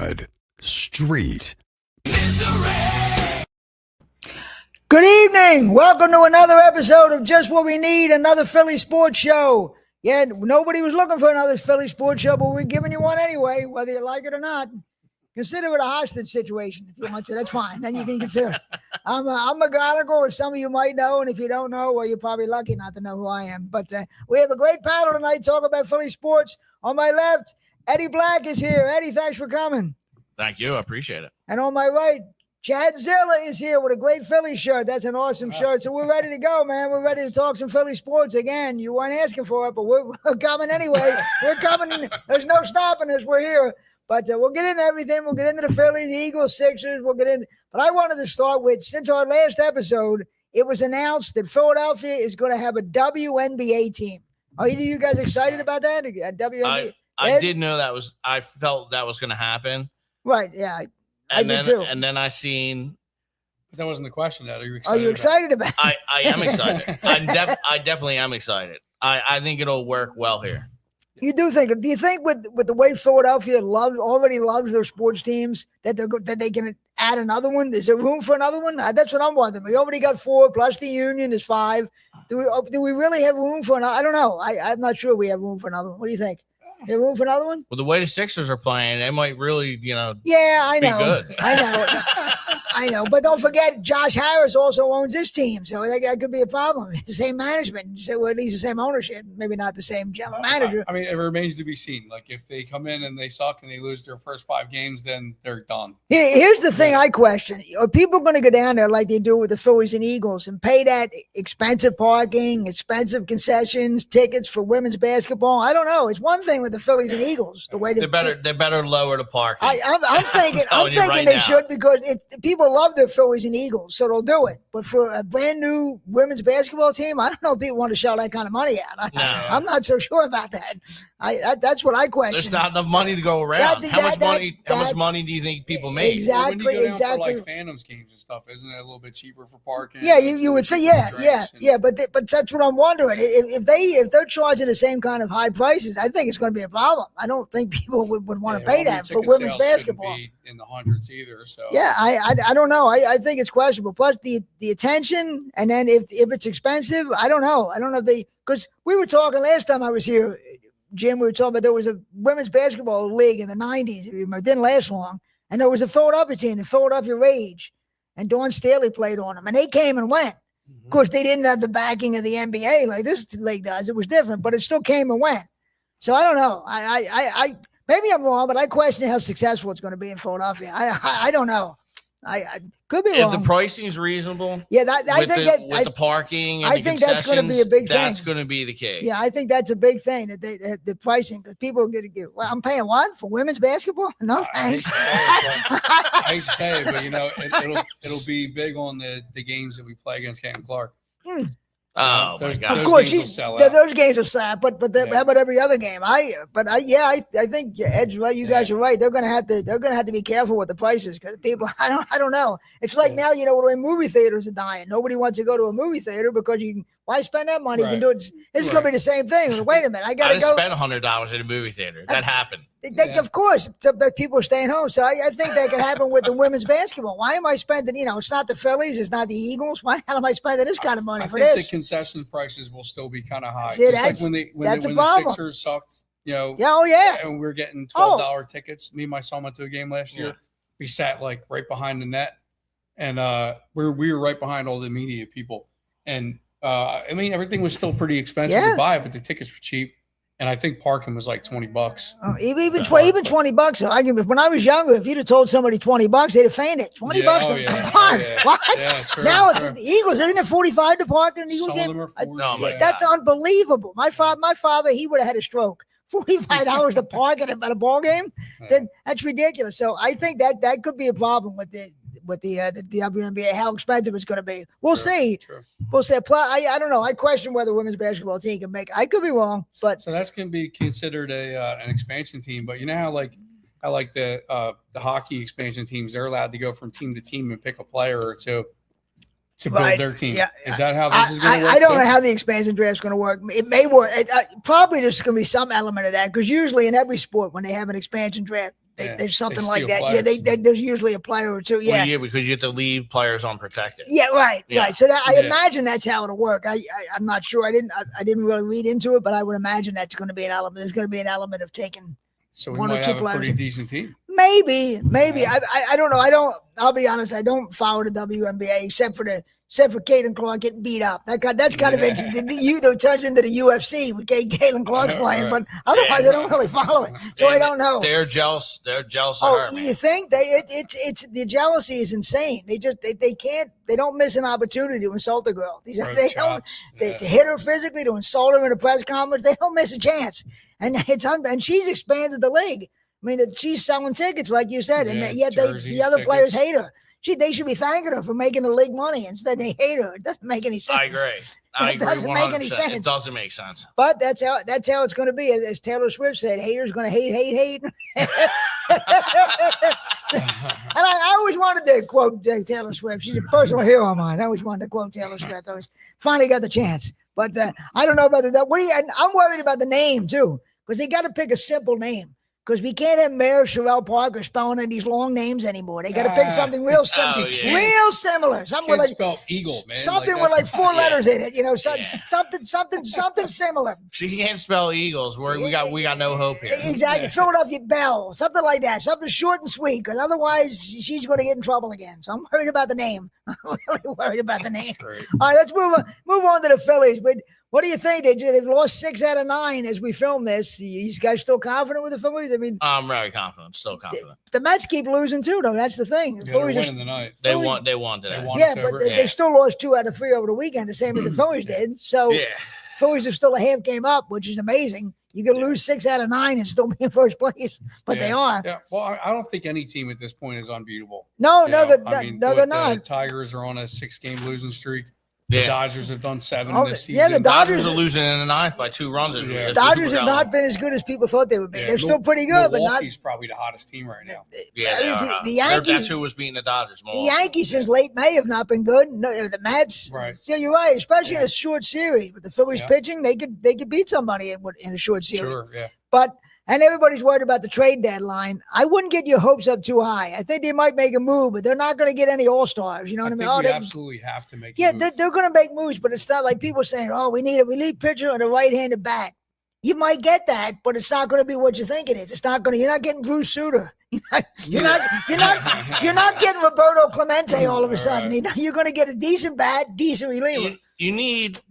Blood. Street. Good evening. Welcome to another episode of Just What We Need, another Philly sports show. Yeah, nobody was looking for another Philly sports show, but we're giving you one anyway, whether you like it or not. Consider it a hostage situation if you want to. That's fine. Then you can consider it. I'm McGonigal, as some of you might know, and if you don't know, well, you're probably lucky not to know who I am. But we have a great panel tonight talking about Philly sports. On my left, Eddie Black is here. Eddie, thanks for coming. Thank you. I appreciate it. And on my right, Chad Zilla is here with a great Philly shirt. That's an awesome shirt. So we're ready to go, man. We're ready to talk some Philly sports again. You weren't asking for it, but we're coming anyway. We're coming. There's no stopping us. We're here. But we'll get into everything. We'll get into the Phillies, the Eagles, Sixers. We'll get in. But I wanted to start with, since our last episode, it was announced that Philadelphia is going to have a WNBA team. Are either of you guys excited about that? WNBA? I did know that was. I felt that was going to happen. Right. Yeah. I did too. And then I seen. But that wasn't the question. Are you excited? Are you excited about it? I am excited. I definitely am excited. I think it'll work well here. You do think? Do you think with the way Philadelphia already loves their sports teams that they can add another one? Is there room for another one? That's what I'm wondering. We already got 4 plus the Union is 5. Do we really have room for another? I don't know. I'm not sure we have room for another one. What do you think? You have room for another one? Well, the way the Sixers are playing, they might really, Yeah, I know. be good. I know. But don't forget, Josh Harris also owns this team, so that could be a problem. It's the same management, well, at least the same ownership, maybe not the same general manager. I mean, it remains to be seen. Like, if they come in and they suck and they lose their first 5 games, then they're done. Here's the thing I question. Are people going to go down there like they do with the Phillies and Eagles and pay that expensive parking, expensive concessions, tickets for women's basketball? I don't know. It's one thing with the Phillies and Eagles, the way they better lower the parking. I'm thinking they should, because people love their Phillies and Eagles, so they'll do it. But for a brand new women's basketball team, I don't know if people want to shell that kind of money out. I'm not so sure about that. That's what I question. There's not enough money to go around. How much money do you think people make? Exactly. When you go down for like Phantoms games and stuff, isn't it a little bit cheaper for parking? Yeah, you would think. Yeah. But that's what I'm wondering. If they're charging the same kind of high prices, I think it's going to be a problem. I don't think people would want to pay that for women's basketball. Be in the hundreds either. So yeah, I don't know. I think it's questionable. Plus the attention, and then if it's expensive, I don't know. I don't know if because we were talking last time I was here, Jim. We were talking about there was a women's basketball league in the 90s. It didn't last long, and there was a Philadelphia team, the Philadelphia Rage, and Dawn Staley played on them, and they came and went. Of course, they didn't have the backing of the NBA like this league does. It was different, but it still came and went. So I don't know. I maybe I'm wrong, but I question how successful it's going to be in Philadelphia. I don't know. I could be wrong. If the pricing is reasonable, the parking, and I think that's going to be a big thing. That's going to be the case. Yeah, I think that's a big thing, that the pricing, because people are going to get. Well, I'm paying what for women's basketball? No thanks. I hate to say it, but it'll be big on the games that we play against Canton Clark. Oh my God! Of course, those games are sad, but how about every other game? I think Ed's right. You guys are right. They're gonna have to be careful with the prices, because people. I don't know. It's like now, the way movie theaters are dying. Nobody wants to go to a movie theater because why spend that money? You can do it. This is gonna be the same thing. Wait a minute, I gotta go. Spend $100 at a movie theater. That happened. Of course, but people are staying home. So I think that could happen with the women's basketball. Why am I spending? It's not the Phillies, it's not the Eagles. Why am I spending this kind of money for this? I think the concession prices will still be kind of high. See, that's when the Sixers sucked, and we're getting $12 tickets. Me and my son went to a game last year. We sat like right behind the net, and we were right behind all the media people. And everything was still pretty expensive to buy, but the tickets were cheap. And I think parking was like $20. Oh, even $20. When I was younger, if you'd have told somebody $20, they'd have fainted. $20 to park. What? Yeah, true, now it's the Eagles. Isn't it $45 to park in an Eagles game? Some of them are $40. That's unbelievable. My father, he would have had a stroke. $45 to park at a ball game. That's ridiculous. So I think that could be a problem with the WNBA, how expensive it's going to be. We'll see. True. We'll see. I don't know. I question whether women's basketball team can make. I could be wrong, but so that's going to be considered an expansion team. But you know how the hockey expansion teams, they're allowed to go from team to team and pick a player or two to build their team. Yeah. Is that how this is going to work? I don't know how the expansion draft is going to work. It may work. Probably there's going to be some element of that, because usually in every sport when they have an expansion draft, there's something like that. There's usually a player or two. Yeah, well, yeah, because you have to leave players unprotected. Yeah, right. So that, I imagine that's how it'll work. I'm not sure. I didn't really read into it, but I would imagine that's going to be an element. There's going to be an element of taking. So we might have a pretty decent team. Maybe. Yeah. I don't know. I'll be honest. I don't follow the WNBA except for Caitlin Clark getting beat up. That's kind of interesting. It turns into the UFC with Caitlin Clark's playing, but otherwise I don't really follow it. So I don't know. They're jealous. They're jealous of her. Man. You think it's the jealousy is insane. They don't miss an opportunity to insult the girl. To hit her physically, to insult her in a press conference. They don't miss a chance. And she's expanded the league. I mean, she's selling tickets, like you said, and yet the other players hate her. They should be thanking her for making the league money. Instead, they hate her. It doesn't make any sense. I agree. It doesn't make any sense. It doesn't make sense. But that's how it's going to be. As Taylor Swift said, haters going to hate. And I always wanted to quote Taylor Swift. She's a personal hero of mine. I always wanted to quote Taylor Swift. I finally got the chance. But I don't know about I'm worried about the name, too, because they got to pick a simple name. Because we can't have Mayor Sherelle Parker spelling in these long names anymore. They got to pick something real simple, real similar. Something with spell eagle, man. Something with like 4 letters in it. Something similar. She can't spell Eagles. We got no hope here. Exactly. Philadelphia Bell, something like that. Something short and sweet. Because otherwise, she's going to get in trouble again. So I'm worried about the name. I'm really worried about the name. All right, let's move on to the Phillies. But what do you think? They've lost 6 out of 9 as we film this. You guys still confident with the Phillies? I mean, I'm very confident. Still confident. The Mets keep losing too, though. That's the thing. The Phillies winning the night. They won today. They still lost 2 out of 3 over the weekend, the same as the Phillies did. So Phillies are still a half game up, which is amazing. You can lose 6 out of 9 and still be in first place, but they are. Yeah. Well, I don't think any team at this point is unbeatable. No, they're not. The Tigers are on a 6-game losing streak. The Dodgers have done 7 this season. Yeah, the Dodgers are losing in the 9th by 2 runs. The Dodgers have not been as good as people thought they would be. They're still pretty good, but not. Milwaukee's probably the hottest team right now. The Yankees. That's who was beating the Dodgers. The Yankees since late May have not been good. No, the Mets. Right. So you're right, especially in a short series with the Phillies pitching, they could beat somebody in a short series. Sure. Yeah. And everybody's worried about the trade deadline. I wouldn't get your hopes up too high. I think they might make a move, but they're not going to get any all-stars. You know what I mean? They absolutely have to make a move. They're going to make moves, but it's not like people saying, we need a relief pitcher and a right-handed bat. You might get that, but it's not going to be what you think it is. It's not going to. You're not getting Drew Suter. You're not getting Roberto Clemente all of a sudden. Right. You're going to get a decent bat, decent reliever. You need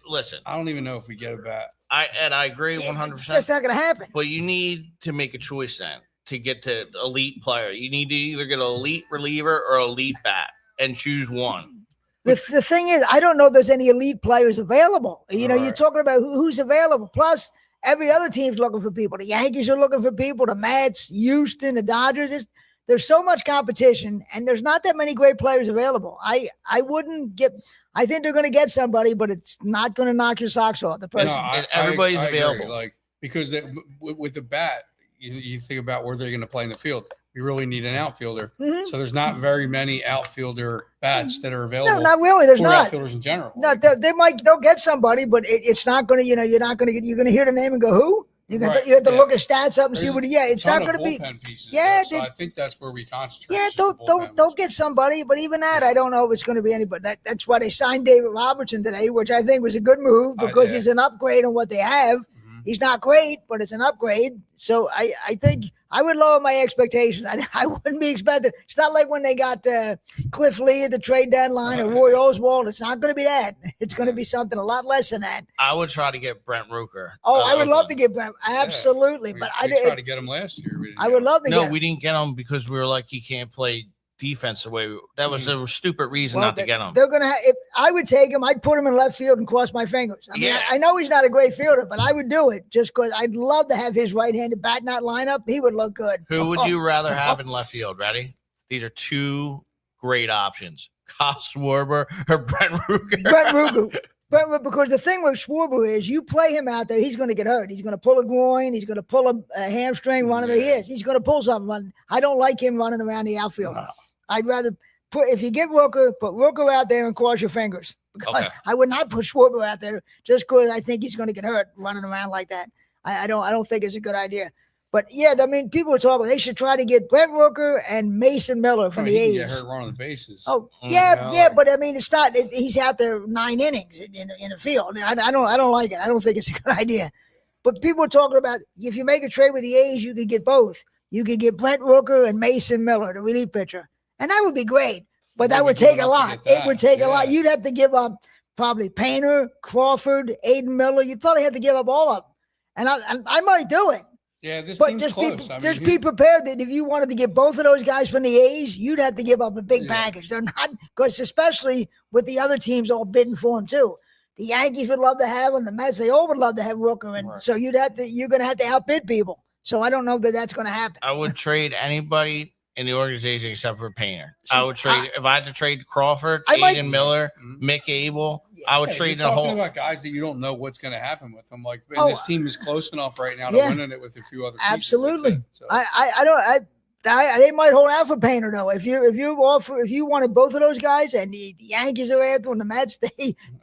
listen. I don't even know if we get a bat. I agree 100%. That's not going to happen. But you need to make a choice then to get to elite player. You need to either get an elite reliever or elite bat and choose one. The thing is, I don't know if there's any elite players available. You're talking about who's available. Plus, every other team's looking for people. The Yankees are looking for people. The Mets, Houston, the Dodgers. There's so much competition, and there's not that many great players available. I think they're going to get somebody, but it's not going to knock your socks off. The person, everybody's available. Agree. Because with the bat, you think about where they're going to play in the field. We really need an outfielder. Mm-hmm. So there's not very many outfielder bats that are available. No, not really. There's not outfielders in general. No, they'll get somebody, but it's not going to. You're not going to get. You're going to hear the name and go who. You have to look at stats up and see what. It's not going to be. Pieces, so I think that's where we concentrate. Yeah, don't get somebody, but even that, I don't know if it's going to be anybody. That's why they signed David Robertson today, which I think was a good move because he's an upgrade on what they have. Mm-hmm. He's not great, but it's an upgrade. So I think I would lower my expectations. I wouldn't be expecting. It's not like when they got Cliff Lee at the trade deadline or Roy Oswald. It's not going to be that. It's going to be something a lot less than that. I would try to get Brent Rooker. I would love to get Brent. Absolutely. We but I tried to get him last year. I would love to get him. No, we didn't get him because we were like, he can't play defense the way that was a stupid reason not to get him. They're gonna. If I would take him, I'd put him in left field and cross my fingers. I mean, I know he's not a great fielder, but I would do it just because I'd love to have his right-handed bat in that lineup. He would look good. Who would you rather have in left field? Ready? These are 2 great options: Kyle Schwarber or Brent Rooker. Brent Rooker. Because the thing with Schwarber is you play him out there, he's going to get hurt. He's going to pull a groin. He's going to pull a hamstring running to his. He's going to pull something. I don't like him running around the outfield. No. I'd rather if you get Rooker, put Rooker out there and cross your fingers. Okay. I would not put Schwarber out there just because I think he's going to get hurt running around like that. I don't think it's a good idea. But yeah, I mean, people are talking. They should try to get Brent Rooker and Mason Miller from the A's. He can get hurt running the bases. Oh yeah, but I mean, it's not. He's out there 9 innings in the field. I don't like it. I don't think it's a good idea. But people are talking about if you make a trade with the A's, you could get both. You could get Brent Rooker and Mason Miller, the relief pitcher, and that would be great. But that would take a lot. It would take a lot. You'd have to give up probably Painter, Crawford, Aiden Miller. You'd probably have to give up all of them, and I might do it. Yeah, this team's close. Be prepared that if you wanted to get both of those guys from the A's, you'd have to give up a big package. They're not, because especially with the other teams all bidding for him too. The Yankees would love to have him. The Mets, they all would love to have Rooker, and so you're going to have to outbid people. So I don't know that that's going to happen. I would trade anybody in the organization except for Painter. I would trade if I had to trade Crawford, Aiden Miller, Mick Abel. I would trade the whole. About guys that you don't know what's going to happen with them. Like this team is close enough right now to winning it with a few other. Absolutely. So. They might hold out for Painter though. If you wanted both of those guys, and the Yankees are after them, the Mets,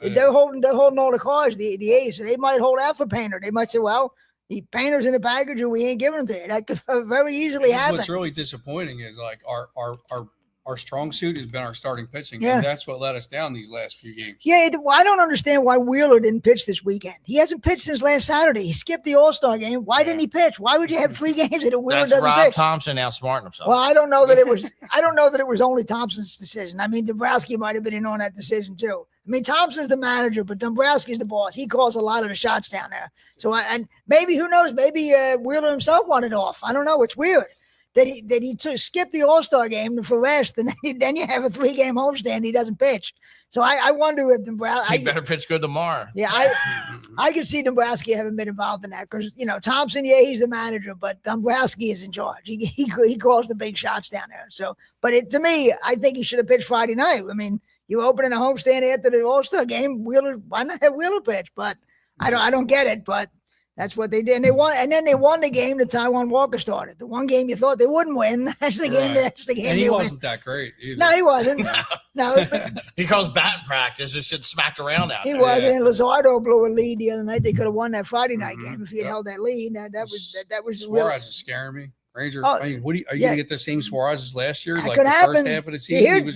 they're holding all the cards. The A's, so they might hold out for Painter. They might say, well, the Painter's in the package and we ain't giving them to you. That could very easily happen. What's really disappointing is like our strong suit has been our starting pitching, and that's what let us down these last few games. Yeah, I don't understand why Wheeler didn't pitch this weekend. He hasn't pitched since last Saturday. He skipped the All-Star game. Why didn't he pitch? Why would you have 3 games that Wheeler doesn't Rob pitch? Thompson outsmarting himself. Well, I don't know that it was. I don't know that it was only Thompson's decision. I mean, Dombrowski might have been in on that decision too. I mean, Thompson's the manager, but Dombrowski's the boss. He calls a lot of the shots down there. So, and maybe who knows? Maybe Wheeler himself wanted off. I don't know. It's weird that he skipped the All-Star game for rest, and then you have a 3-game homestand. He doesn't pitch. So I wonder if Dombrowski. He better pitch good tomorrow. Yeah, I can see Dombrowski having been involved in that because Thompson, he's the manager, but Dombrowski is in charge. He calls the big shots down there. So, but to me, I think he should have pitched Friday night. I mean. You open a homestand after the All-Star game, Wheeler, why not have Wheeler pitch? But I don't get it, but that's what they did. And then they won the game that Taijuan Walker started. The one game you thought they wouldn't win. That's the game. That's the game. And he wasn't that great either. No, he wasn't. No. He calls batting practice. Just shit smacked around out there. He wasn't. And Luzardo blew a lead the other night. They could have won that Friday night game if he had held that lead. That was Suarez is scaring me. Ranger, are you going to get the same Suarez as last year? That like could the happen. First half of the season,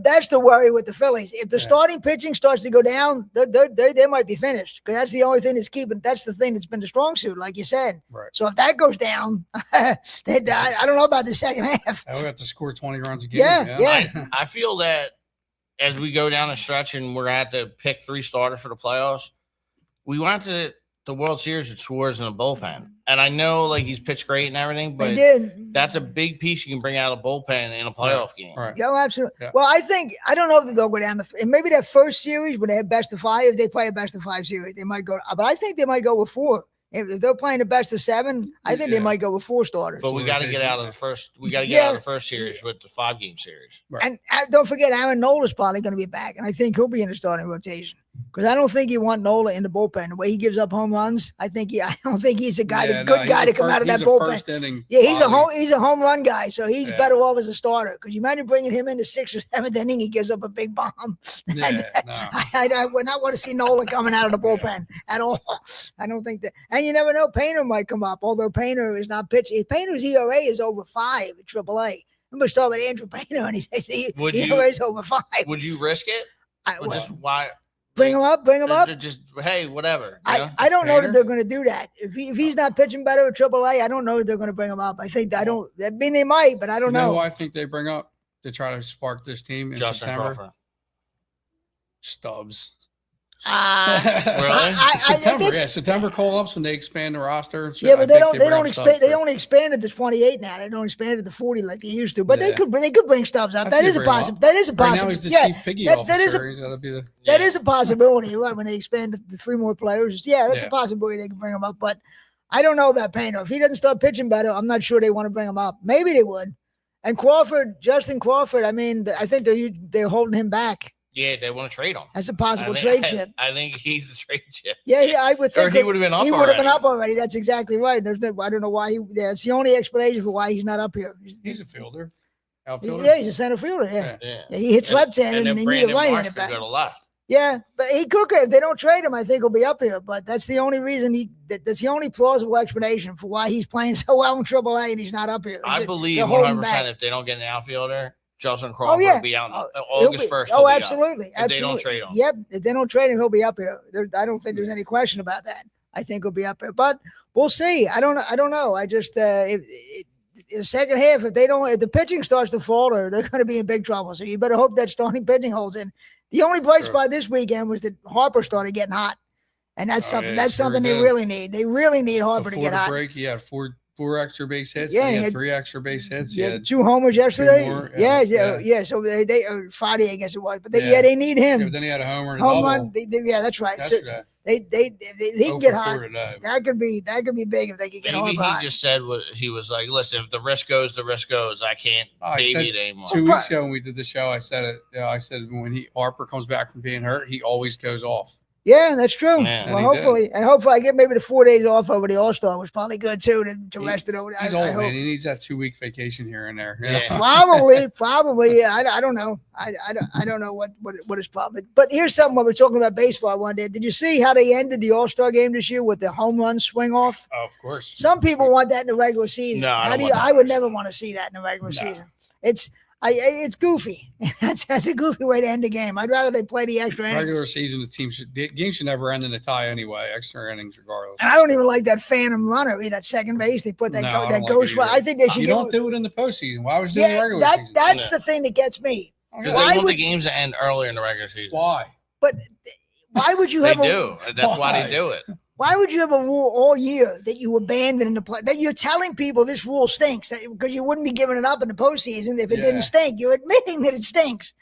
that's the worry with the Phillies. If the starting pitching starts to go down, they might be finished because that's the only thing that's keeping. That's the thing that's been the strong suit, like you said. Right. So if that goes down, I don't know about the second half. We have to score 20 runs a game. Yeah. I feel that as we go down the stretch and we're going to have to pick 3 starters for the playoffs, we went to the World Series with Suarez in a bullpen. And I know he's pitched great and everything, but that's a big piece you can bring out of bullpen in a playoff game. Right. Yeah, absolutely. Yeah. Well, I don't know if they'll go down maybe that first series when they have best of 5, if they play a best of 5 series, they might go, but I think they might go with 4. If they're playing the best of 7, I think they might go with 4 starters. But we got to get out of the first. We got to get out of the first series with the 5-game series. Right. And don't forget, Aaron Nola's probably going to be back, and I think he'll be in the starting rotation because I don't think you want Nola in the bullpen. The way he gives up home runs, I don't think he's a guy, good guy to come out of that bullpen. He's a home run guy, so he's better off as a starter. Because you imagine bringing him in the 6th or 7th inning, he gives up a big bomb. I would not want to see Nola coming out of the bullpen at all. I don't think that. And you never know, Painter might come up, although Painter is not pitching. Painter's ERA is over 5 at AAA. I'm going to start with Andrew Painter, and he says ERA is over 5. Would you risk it? Why? Bring him up. Just, hey, whatever. I don't know that they're going to do that. If he's not pitching better at AAA, I don't know that they're going to bring him up. I mean, they might, but I don't know. Who I think they bring up to try to spark this team in Justin September? Crawford. Stubbs. Really? September call-ups when they expand the roster. So but they don't expand. They only expanded to 28 now. They don't expand it to 40 like they used to. But they could bring Stubbs up. That is a possibility. That is a possibility. Right now he's the chief piggy officer. That is a possibility. Right when they expand the 3 more players, that's a possibility they can bring him up. But I don't know about Painter. If he doesn't start pitching better, I'm not sure they want to bring him up. Maybe they would. And Justin Crawford. I mean, I think they're holding him back. Yeah, they want to trade him. That's a possible trade chip. I think he's the trade chip. Yeah, I would think. Or he would have been up already. He would have been up already. That's exactly right. I don't know why it's the only explanation for why he's not up here. He's a fielder. Outfielder. Yeah, he's a center fielder. Yeah. He hits left-handed and they need a right-handed back. Go to left. Yeah, but he could. If they don't trade him, I think he'll be up here. But that's the only reason that's the only plausible explanation for why he's playing so well in AAA and he's not up here. I believe 100% if they don't get an outfielder, Justin Crawford will be out August 1st. Oh, absolutely. If they don't trade him. Yep. If they don't trade him, he'll be up here. I don't think there's any question about that. I think he'll be up here, but we'll see. I don't know. I just in the second half, if the pitching starts to falter, they're going to be in big trouble. So you better hope that starting pitching holds in. The only bright spot this weekend was that Harper started getting hot, and that's something. That's something they really need. They really need Harper to get hot. Break, he had four extra base hits. Yeah, he had 3 extra base hits. Yeah, 2 homers yesterday. Yeah. So they Friday, I guess it was, but they need him. Yeah, but then he had a homer and a double. Yeah, that's right. So he can get hot. That could be big if they could get Harper hot. Maybe he just said what he was like. Listen, if the risk goes, the risk goes. I can't baby it anymore. 2 weeks ago when we did the show, I said it. I said when Harper comes back from being hurt, he always goes off. Yeah, that's true. Yeah. Well, hopefully I get maybe the 4 days off over the All-Star was probably good too to rest it over. He's old, man. He needs that 2-week vacation here and there. Yeah. Probably. I don't know. I don't know what his problem is. But here's something when we're talking about baseball one day. Did you see how they ended the All-Star game this year with the home run swing off? Oh, of course. Some people want that in the regular season. No, I would never want to see that in the regular season. It's goofy. That's a goofy way to end the game. I'd rather they play the extra innings. Regular season, the game should never end in a tie anyway. Extra innings, regardless. And I don't even like that phantom runner. That second base they put that ghost run. I think they should. You don't do it in the postseason. Why would you do it in the regular season? That's the thing that gets me. Because they want the games to end earlier in the regular season. Why? But why would you have? They do. That's why they do it. Why would you have a rule all year that you abandon in the play? That you're telling people this rule stinks because you wouldn't be giving it up in the postseason if it didn't stink. You're admitting that it stinks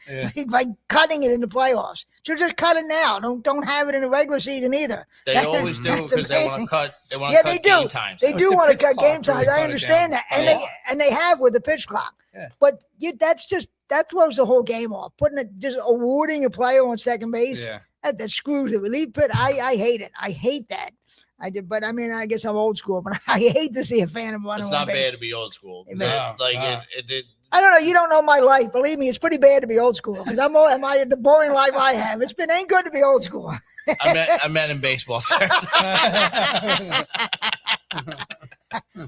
by cutting it in the playoffs. So just cut it now. Don't have it in the regular season either. They always do because they want to cut. They want to cut game times. They do want to cut game times. I understand that, and they have with the pitch clock. Yeah. But that throws the whole game off. Just awarding a player on second base. Yeah. That screws the relief pit. I hate it. I hate that. I did, but I mean, I guess I'm old school, but I hate to see a phantom run. It's not bad to be old school. It did. I don't know. You don't know my life. Believe me, it's pretty bad to be old school because the boring life I have. Ain't good to be old school. I meant in baseball.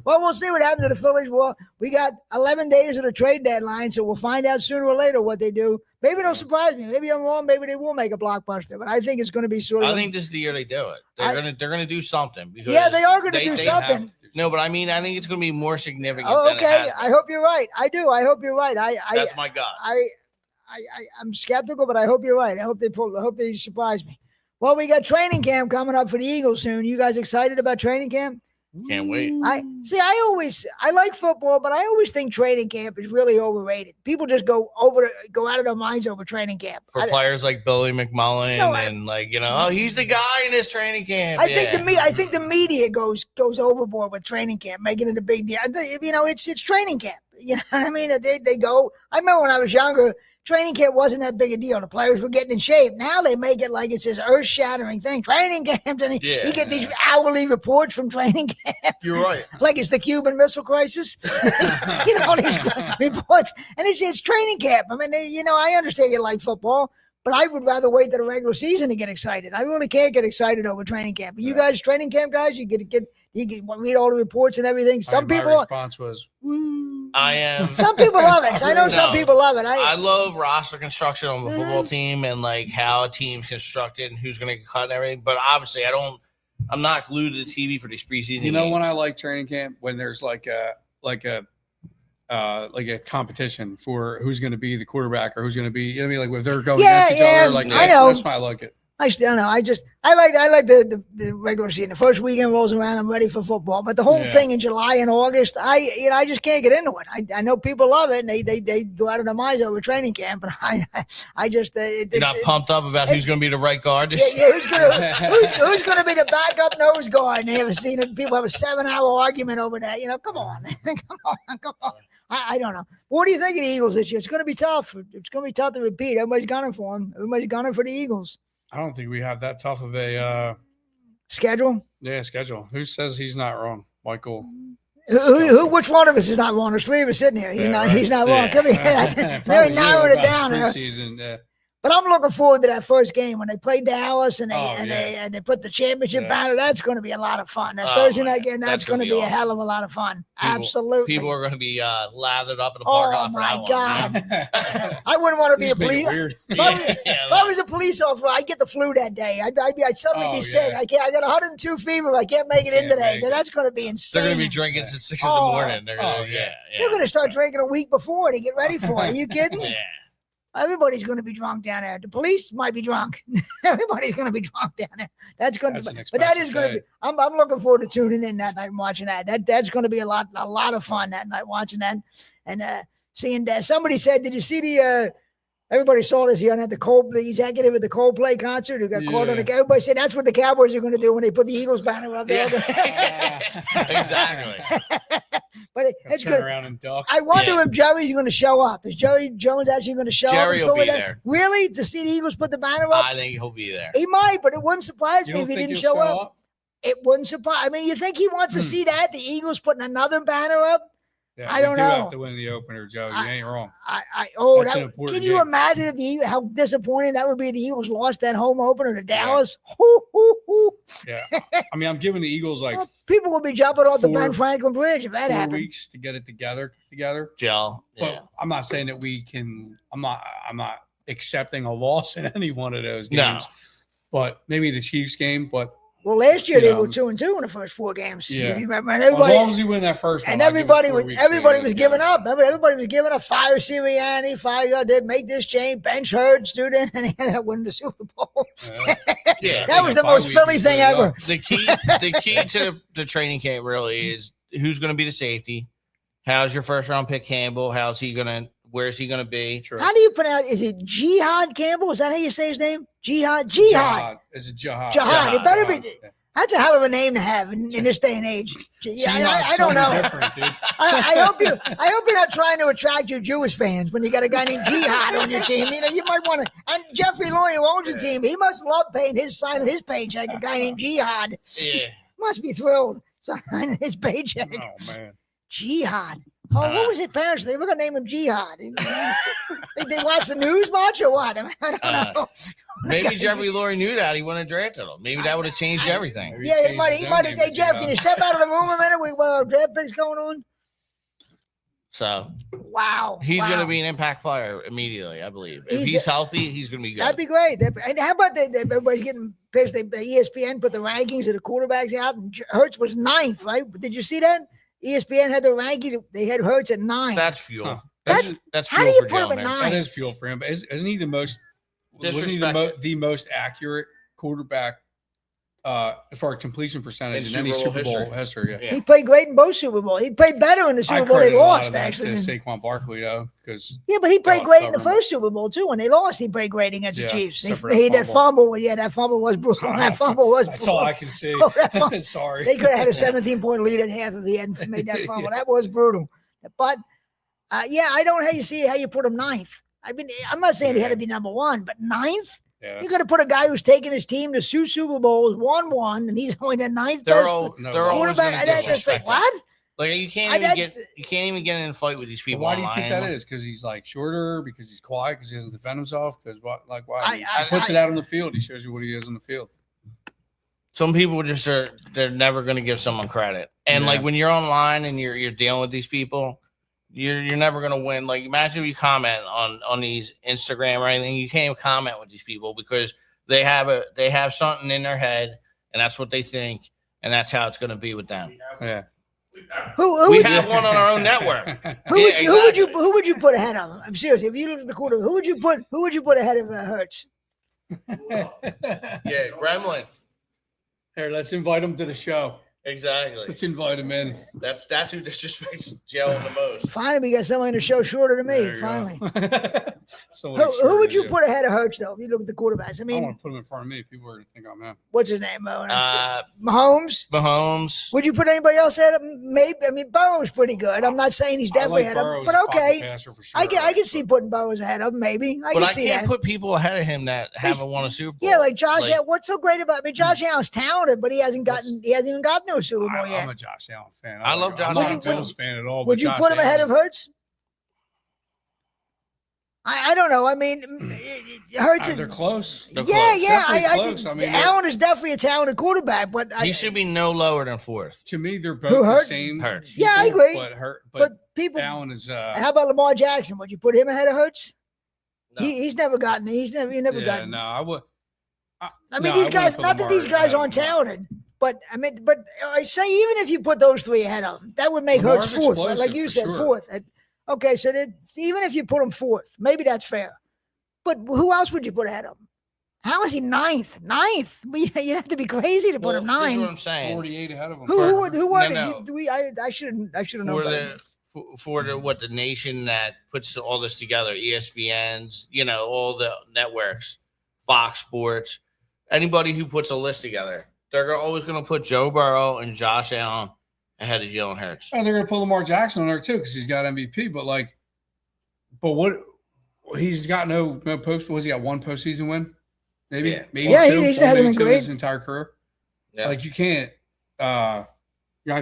Well, we'll see what happens to the Phillies. Well, we got 11 days of the trade deadline, so we'll find out sooner or later what they do. Maybe it'll surprise me. Maybe I'm wrong. Maybe they will make a blockbuster, but I think it's going to be sort of. I think this is the year they do it. They're gonna do something. Because they are going to do something. No, but I mean, I think it's going to be more significant. Oh, okay. I hope you're right. I do. I hope you're right. That's my gut. I'm skeptical, but I hope you're right. I hope they surprise me. Well, we got training camp coming up for the Eagles soon. You guys excited about training camp? Can't wait. I like football, but I always think training camp is really overrated. People just go out of their minds over training camp. For players like Billy McMullen he's the guy in this training camp. I think the media goes overboard with training camp, making it a big deal. It's training camp. You know what I mean? They go. I remember when I was younger, training camp wasn't that big a deal. The players were getting in shape. Now they make it like it's this earth-shattering thing. Training camp, and you get these hourly reports from training camp. You're right. Like it's the Cuban Missile Crisis. All these reports. And it's training camp. I mean, I understand you like football, but I would rather wait to the regular season to get excited. I really can't get excited over training camp. But you guys, training camp guys, you can read all the reports and everything. My response was, I am. Some people love it. I know some people love it. I love roster construction on the football team and like how a team's constructed and who's going to get cut and everything. But obviously, I'm not glued to the TV for these preseason. You know games. When I like training camp when there's like a competition for who's going to be the quarterback or who's going to be. Like if they're going against each other. Like I know. That's why I like it. I still know. I like the regular season. The first weekend rolls around, I'm ready for football. But the whole thing in July and August, I just can't get into it. I know people love it, and they go out of their minds over training camp. But I just you're not pumped up about who's going to be the right guard. Who's going to be the backup nose guard? And they haven't seen it. People have a 7-hour argument over that. Come on, come on. I don't know. What do you think of the Eagles this year? It's going to be tough. It's going to be tough to repeat. Everybody's gunning for them. Everybody's gunning for the Eagles. I don't think we have that tough of a schedule. Yeah, schedule. Who says he's not wrong? Michael. Which one of us is not wrong? There's 3 of us sitting here. He's not wrong. Come here. Really narrowing it down. Preseason, But I'm looking forward to that first game when they play Dallas and they put the championship banner. That's going to be a lot of fun. That Thursday night game, that's going to be awesome. A hell of a lot of fun. Absolutely. People are going to be lathered up in the parking lot for that one. Oh, my God. I wouldn't want to be a police. If I was a police officer, I'd get the flu that day. I'd suddenly be sick. I got 102 fever. I can't make it in today. That's going to be insane. They're going to be drinking since 6 in the morning. They're going to start drinking a week before to get ready for it. Are you kidding? Yeah. Everybody's going to be drunk down there. The police might be drunk. Everybody's going to be drunk down there. That's going to be, but that is going to be. I'm looking forward to tuning in that night and watching that. That's going to be a lot of fun that night watching that and seeing that. Somebody said, "Did you see the?" Everybody saw this here at the executive at the Coldplay concert who got caught on the. Everybody said that's what the Cowboys are going to do when they put the Eagles banner up there. Exactly. But it's turn good. Around and duck. I wonder if Jerry's going to show up. Is Jerry Jones actually going to show up? Jerry will be there. Really? To see the Eagles put the banner up? I think he'll be there. He might, but it wouldn't surprise me if he didn't show up. It wouldn't surprise. I mean, you think he wants to see that? The Eagles putting another banner up? Yeah, I don't know. Have to win the opener, Joe. You ain't wrong. Can you imagine how disappointing that would be? The Eagles lost that home opener to Dallas. Yeah, I mean, I'm giving the Eagles people will be jumping off the Ben Franklin Bridge if that happens. 4 weeks to get it together. Gel. But I'm not saying that we can. I'm not accepting a loss in any one of those games. No. But maybe the Chiefs game. But well, last year they were 2-2 in the first 4 games. Yeah, you remember? As long as you win that first one, and everybody was giving up. Everybody was giving up. Fire Sirianni, fire did make this change. Bench Hurts, student, and he ended up winning the Super Bowl. That was the most Philly thing ever. The key to the training camp really is who's going to be the safety. How's your first round pick Campbell? Where's he going to be? True. How do you pronounce? Is it Jihad Campbell? Is that how you say his name? Jihad. Is it Jihad? Jihad. It better be. That's a hell of a name to have in this day and age. I don't know. I hope you're not trying to attract your Jewish fans when you got a guy named Jihad on your team. You know, you might want to. And Jeffrey Lurie, who owns the team, he must love paying his sign of his paycheck. A guy named Jihad. Yeah. Must be thrilled signing his paycheck. Oh man. Jihad. Oh, what was his parents' name? Look at the name of Jihad. They watch the news much or what? I don't know. Maybe Jeffrey Lurie knew that. He wouldn't have drafted him. Maybe that would have changed everything. Yeah, he might have. Hey, Jeff, can you step out of the room a minute while our draft pick's going on? So, wow. He's going to be an impact player immediately, I believe. If he's healthy, he's going to be good. That'd be great. And how about everybody's getting pissed? The ESPN put the rankings of the quarterbacks out, and Hurts was 9th, right? Did you see that? ESPN had the rankings. They had Hurts at 9. That's fuel. Huh. That's how fuel do you for put him at 9? That is fuel for him. But isn't he the most? Wasn't he the most accurate quarterback for completion percentage in any Super Bowl history? Yeah. He played great in both Super Bowls. He played better in the Super Bowl they lost, actually. Saquon Barkley, though, because but he played great in the first Super Bowl too. When they lost, he played great against the Chiefs. He had that fumble. Yeah, that fumble was brutal. That's all I can see. Sorry, they could have had a 17-point lead at half if he hadn't made that fumble. That was brutal. But I don't know how you put him 9th. I mean, I'm not saying he had to be number 1, but 9th. Yeah. You're going to put a guy who's taking his team to 2 Super Bowls, won 1, and he's only the 9th. They're always that's like what? Like you can't even get in a fight with these people. Why do you think that is? Because he's like shorter? Because he's quiet? Because he doesn't defend himself? Because why? He puts it out on the field. He shows you what he is on the field. Some people they're never going to give someone credit. And like when you're online and you're dealing with these people, you're never going to win. Like imagine if you comment on these Instagram or anything, you can't even comment with these people because they have something in their head and that's what they think and that's how it's going to be with them. Yeah. We have one on our own network. Who would you put ahead of him? I'm serious. If you look at the quarter, who would you put ahead of Hurts? Yeah, Gremlin. Here, let's invite him to the show. Exactly. Let's invite him in. That's who disrespects Joe the most. Finally, we got someone in the show shorter than me. Finally. Who would you put ahead of Hurts, though, if you look at the quarterbacks? I mean, I want to put him in front of me. People are going to think I'm him. What's his name? Mahomes. Would you put anybody else ahead of him? Maybe. I mean, Burrow's pretty good. I'm not saying he's definitely ahead of him, but okay. Sure. I can see putting Burrows ahead of him, maybe. I can't put people ahead of him that haven't won a Super Bowl. Yeah, like Josh Allen. What's so great about Josh Allen's talented, but he hasn't even gotten no Super Bowl yet. I'm a Josh Allen fan. I love Josh Allen. I'm not a Bills fan at all. Would you put him ahead of Hurts? I don't know. I mean, Hurts. They're close. Yeah. Close. I mean, Allen is definitely a talented quarterback, but he should be no lower than 4th. To me, they're both the same. Hurts. Yeah, I agree. But people. Allen is. How about Lamar Jackson? Would you put him ahead of Hurts? No. He's never gotten. He never gotten. No, I would. I mean, these guys. Not that these guys aren't talented, but I say even if you put those 3 ahead of them, that would make Hurts 4th, like you said, 4th. Okay, so even if you put him 4th, maybe that's fair. But who else would you put ahead of him? How is he 9th? 9th? You'd have to be crazy to put him 9. That's what I'm saying. 48 ahead of him. Who won it? I should have known. For the nation that puts all this together, ESPN's, all the networks, Fox Sports, anybody who puts a list together, they're always going to put Joe Burrow and Josh Allen ahead of Jalen Hurts. And they're going to put Lamar Jackson on there too because he's got MVP. But what? He's got no post. Was he got 1 postseason win? Maybe 2. He hasn't been great his entire career. Yeah. Like you can't. I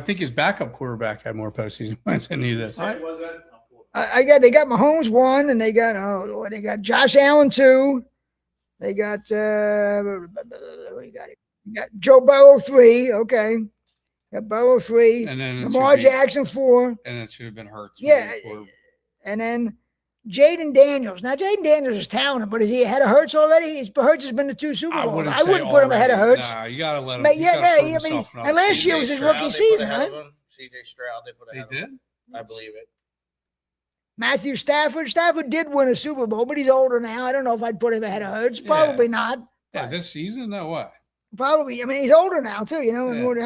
think his backup quarterback had more postseason wins than he did. They got Mahomes 1, and they got Josh Allen 2. They got you got Joe Burrow 3. Okay, got Burrow 3. And then Lamar Jackson 4. And it should have been Hurts. Yeah, and then Jaden Daniels. Now Jaden Daniels is talented, but is he ahead of Hurts already? Hurts has been to 2 Super Bowls. I wouldn't put him ahead of Hurts. Nah, you gotta let him. And last year was his rookie season, right? CJ Stroud, they put ahead of him. I believe it. Matthew Stafford. Stafford did win a Super Bowl, but he's older now. I don't know if I'd put him ahead of Hurts. Probably not. Yeah, this season, no way. Probably. I mean, he's older now, too.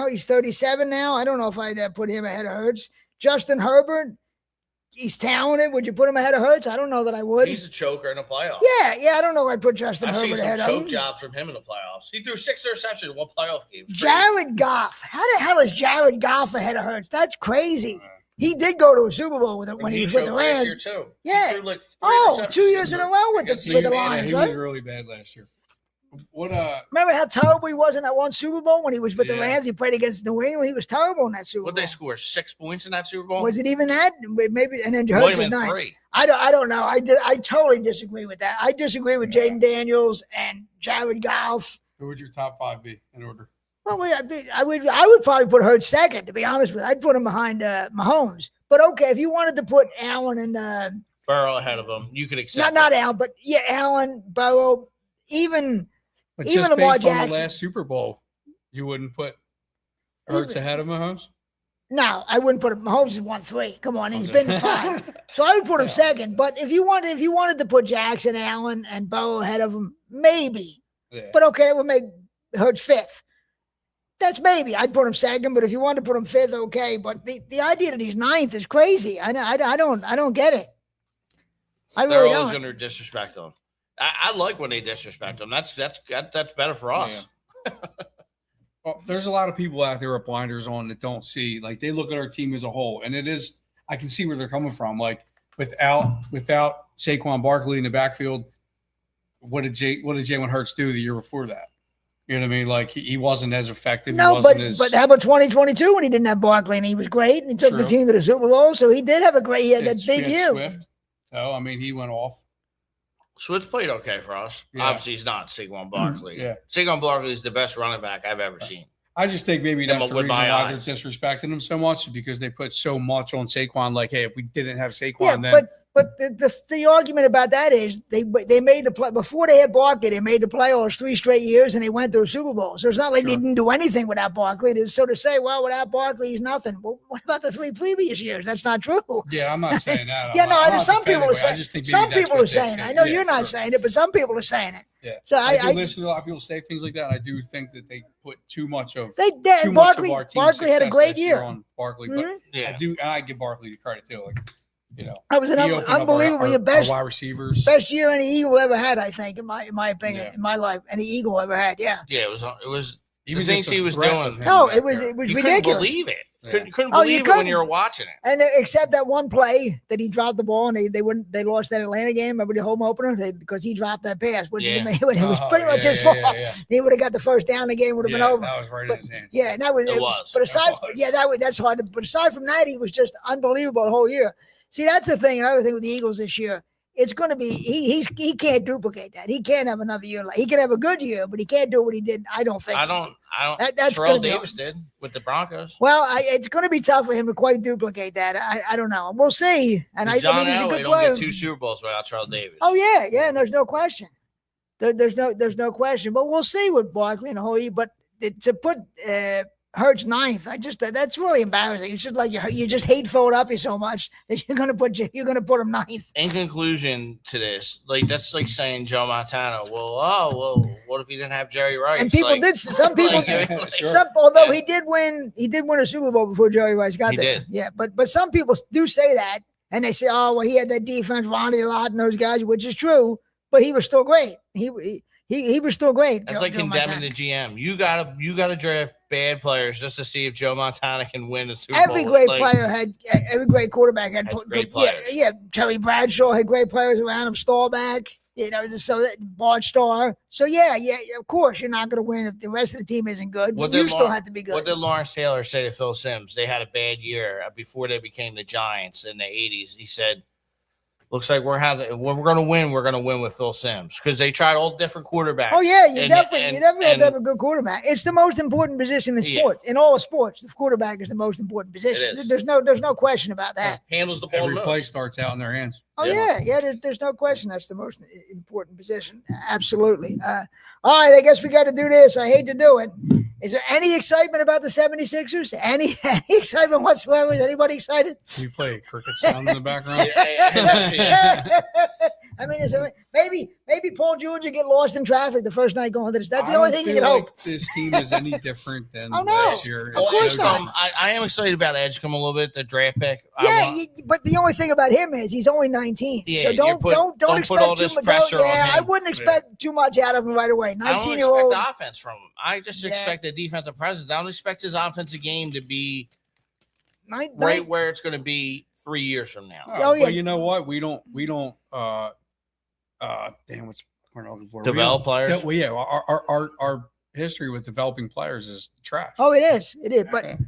He's 37 now. I don't know if I'd put him ahead of Hurts. Justin Herbert, he's talented. Would you put him ahead of Hurts? I don't know that I would. He's a choker in the playoffs. Yeah. I don't know if I'd put Justin Herbert ahead of him. I've seen some choke jobs from him in the playoffs. He threw 6 interceptions in 1 playoff game. Jared Goff. How the hell is Jared Goff ahead of Hurts? That's crazy. He did go to a Super Bowl when he was with the Rams. Last year too. Yeah. He threw 2 years in a row with the Lions. He was really bad last year. Remember how terrible he was in that one Super Bowl when he was with the Rams? He played against New England. He was terrible in that Super Bowl. Would they score 6 points in that Super Bowl? Was it even that? Maybe. And then Hurts is 9. 3. I don't know. I totally disagree with that. I disagree with Jaden Daniels and Jared Goff. Who would your top 5 be in order? Well, I would probably put Hurts second, to be honest with you. I'd put him behind Mahomes. But okay, if you wanted to put Allen and Burrow ahead of him, you could accept. Not Allen, but Allen, Burrow, even just Lamar based Jackson. On the last Super Bowl, you wouldn't put Hurts ahead of Mahomes? No, I wouldn't put him. Mahomes is 1-3. Come on, he's been 5. So I would put him second. But if you wanted to put Jackson, Allen, and Burrow ahead of him, maybe. Yeah. But okay, it would make Hurts 5th. That's maybe. I'd put him second, but if you want to put him 5th, okay. But the idea that he's 9th is crazy. I don't get it. They're always going to disrespect him. I like when they disrespect him. That's better for us. Yeah. Well, there's a lot of people out there with blinders on that don't see. Like they look at our team as a whole, and it is. I can see where they're coming from. Like without Saquon Barkley in the backfield, what did Jalen Hurts do the year before that? You know what I mean? Like he wasn't as effective. No, but how about 2022 when he didn't have Barkley and he was great and he took the team to the Super Bowl? So he did have a great. He had that big year. Swift. So I mean, he went off. Swift played okay for us. Yeah. Obviously, he's not Saquon Barkley. Yeah, Saquon Barkley is the best running back I've ever seen. I just think maybe that's the reason why they're disrespecting him so much, because they put so much on Saquon. Like, hey, if we didn't have Saquon, then. But the argument about that is they made the play before they had Barkley. They made the playoffs 3 straight years and they went to a Super Bowl. So it's not like they didn't do anything without Barkley. So to say, well, without Barkley, he's nothing. Well, what about the 3 previous years? That's not true. Yeah, I'm not saying that. Some people are saying. Some people are saying it. I know you're not saying it, but some people are saying it. Yeah. So I listen to a lot of people say things like that. And I do think that they put too much of Barkley had a great year on Barkley, but I give Barkley the credit too. Like. You know, I was an unbelievable best wide receivers, best year any Eagle ever had. I think, in my opinion, in my life, any Eagle ever had. Yeah, it was the things he was doing. No, it was ridiculous. Couldn't believe it. Couldn't believe it when you were watching it. And except that one play that he dropped the ball and they lost that Atlanta game. Remember the home opener because he dropped that pass, which it was pretty much his fault. He would have got the first down. The game would have been over. That was right in his hands. Yeah, and that was. But aside, that's hard. But aside from that, he was just unbelievable the whole year. See, that's the thing. Another thing with the Eagles this year, it's going to be he can't duplicate that. He can't have another year. He can have a good year, but he can't do what he did. I don't think. I don't. That's Terrell Davis did with the Broncos. Well, it's going to be tough for him to quite duplicate that. I don't know. We'll see. And I mean, he's a good player. Don't get 2 Super Bowls without Terrell Davis. Oh yeah. And there's no question. There's no question. But we'll see with Barkley and Hoye. But to put Hurts 9th, that's really embarrassing. It's just like you just hate Philadelphia so much that you're gonna put him 9th. In conclusion to this, like that's like saying Joe Montana. Well, what if he didn't have Jerry Rice? And people did. Some people, although he did win a Super Bowl before Jerry Rice got there. Did. Yeah, but some people do say that, and they say, oh well, he had that defense, Ronnie Lott and those guys, which is true, but he was still great. He was still great. That's like condemning the GM. You gotta draft bad players just to see if Joe Montana can win a Super Bowl. Every great quarterback had great players. Yeah. Terry Bradshaw had great players around him. Staubach, so that Bart Starr. So yeah. Of course, you're not going to win if the rest of the team isn't good. But you still have to be good. What did Lawrence Taylor say to Phil Simms? They had a bad year before they became the Giants in the '80s. He said, looks like we're going to win. We're going to win with Phil Simms because they tried all different quarterbacks. Oh yeah, you definitely have to have a good quarterback. It's the most important position in sports. In all sports, the quarterback is the most important position. There's no question about that. Handles the ball. Every play starts out in their hands. Oh yeah. There's no question that's the most important position. Absolutely. All right, I guess we got to do this. I hate to do it. Is there any excitement about the 76ers? Any excitement whatsoever? Is anybody excited? Can you play a cricket sound in the background? I mean, is there, maybe Paul George will get lost in traffic the first night going to this. That's the only thing you can hope. This team is any different than last year. Of course not. I am excited about Edgecombe a little bit, the draft pick. But the only thing about him is he's only 19. Yeah, so don't expect all this pressure on him. I wouldn't expect too much out of him right away. 19-year-old. I don't expect offense from him. I just expect the defensive presence. I don't expect his offensive game to be right where it's going to be 3 years from now. But you know what? We don't damn, what's we're looking for? Develop players. Our history with developing players is trash. Oh, it is. But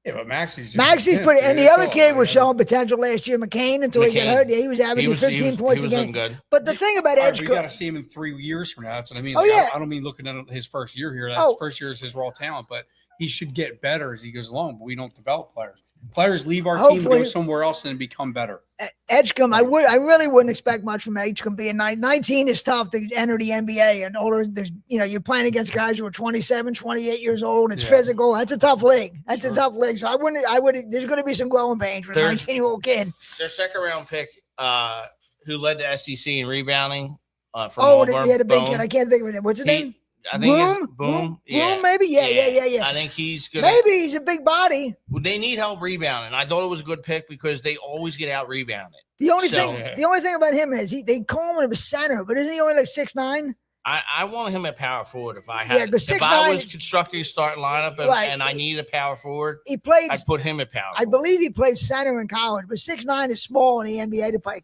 but Maxey's pretty. And the other kid was showing potential last year, McCain, until he got hurt. Yeah, he was averaging 15 points a game. Good. But the thing about Edge, we got to see him in 3 years from now. That's what I mean. I don't mean looking at his first year here. That's first year is his raw talent, but he should get better as he goes along. But we don't develop players. Players leave our team, go somewhere else, and become better. Edgecombe, I really wouldn't expect much from Edgecombe. Being 19 is tough to enter the NBA, and older. There's you're playing against guys who are 27, 28 years old. It's physical. That's a tough league. A tough league. So I wouldn't. There's going to be some growing pains for a 19-year-old kid. Their second round pick, who led the SEC in rebounding. From Auburn, the big kid. I can't think of it. What's his name? I think it's Boom. Boom, maybe. Yeah. I think he's good. Maybe he's a big body. They need help rebounding. I thought it was a good pick because they always get out rebounded. The only thing about him is they call him a center, but isn't he only like 6'9"? I want him at power forward. If I was constructing a starting lineup and I needed a power forward, I'd put him at power. I believe he played center in college, but 6'9" is small in the NBA to play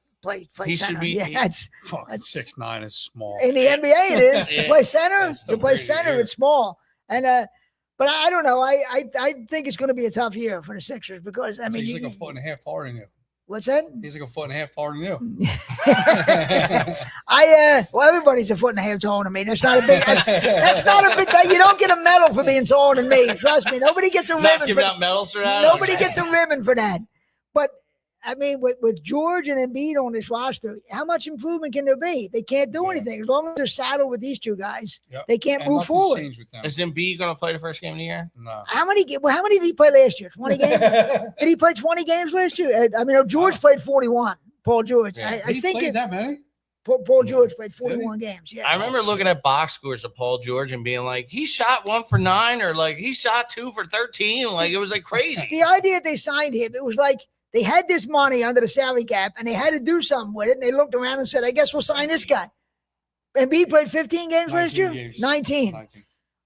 center. That's 6'9" is small. In the NBA it is. To play center, it's small. And but I don't know. I think it's going to be a tough year for the Sixers because I mean he's like a foot and a half taller than you. What's that? He's like a foot and a half taller than you. Well, everybody's a foot and a half taller than me. That's not a big. That's not a big. You don't get a medal for being taller than me. Trust me. Nobody gets a ribbon. Not giving out medals for that. Nobody gets a ribbon for that. But I mean, with George and Embiid on this roster, how much improvement can there be? They can't do anything as long as they're saddled with these two guys. They can't move forward. Is Embiid going to play the first game of the year? No. How many did he play last year? 20 games? Did he play 20 games last year? I mean, George played 41. Paul George. Yeah. I think that many. Paul George played 41 games. Yeah. I remember looking at box scores of Paul George and being like, he shot 1 for 9 or like he shot 2 for 13. Like it was like crazy. The idea they signed him, it was like they had this money under the salary cap and they had to do something with it. And they looked around and said, I guess we'll sign this guy. Embiid played 15 games last year? 19.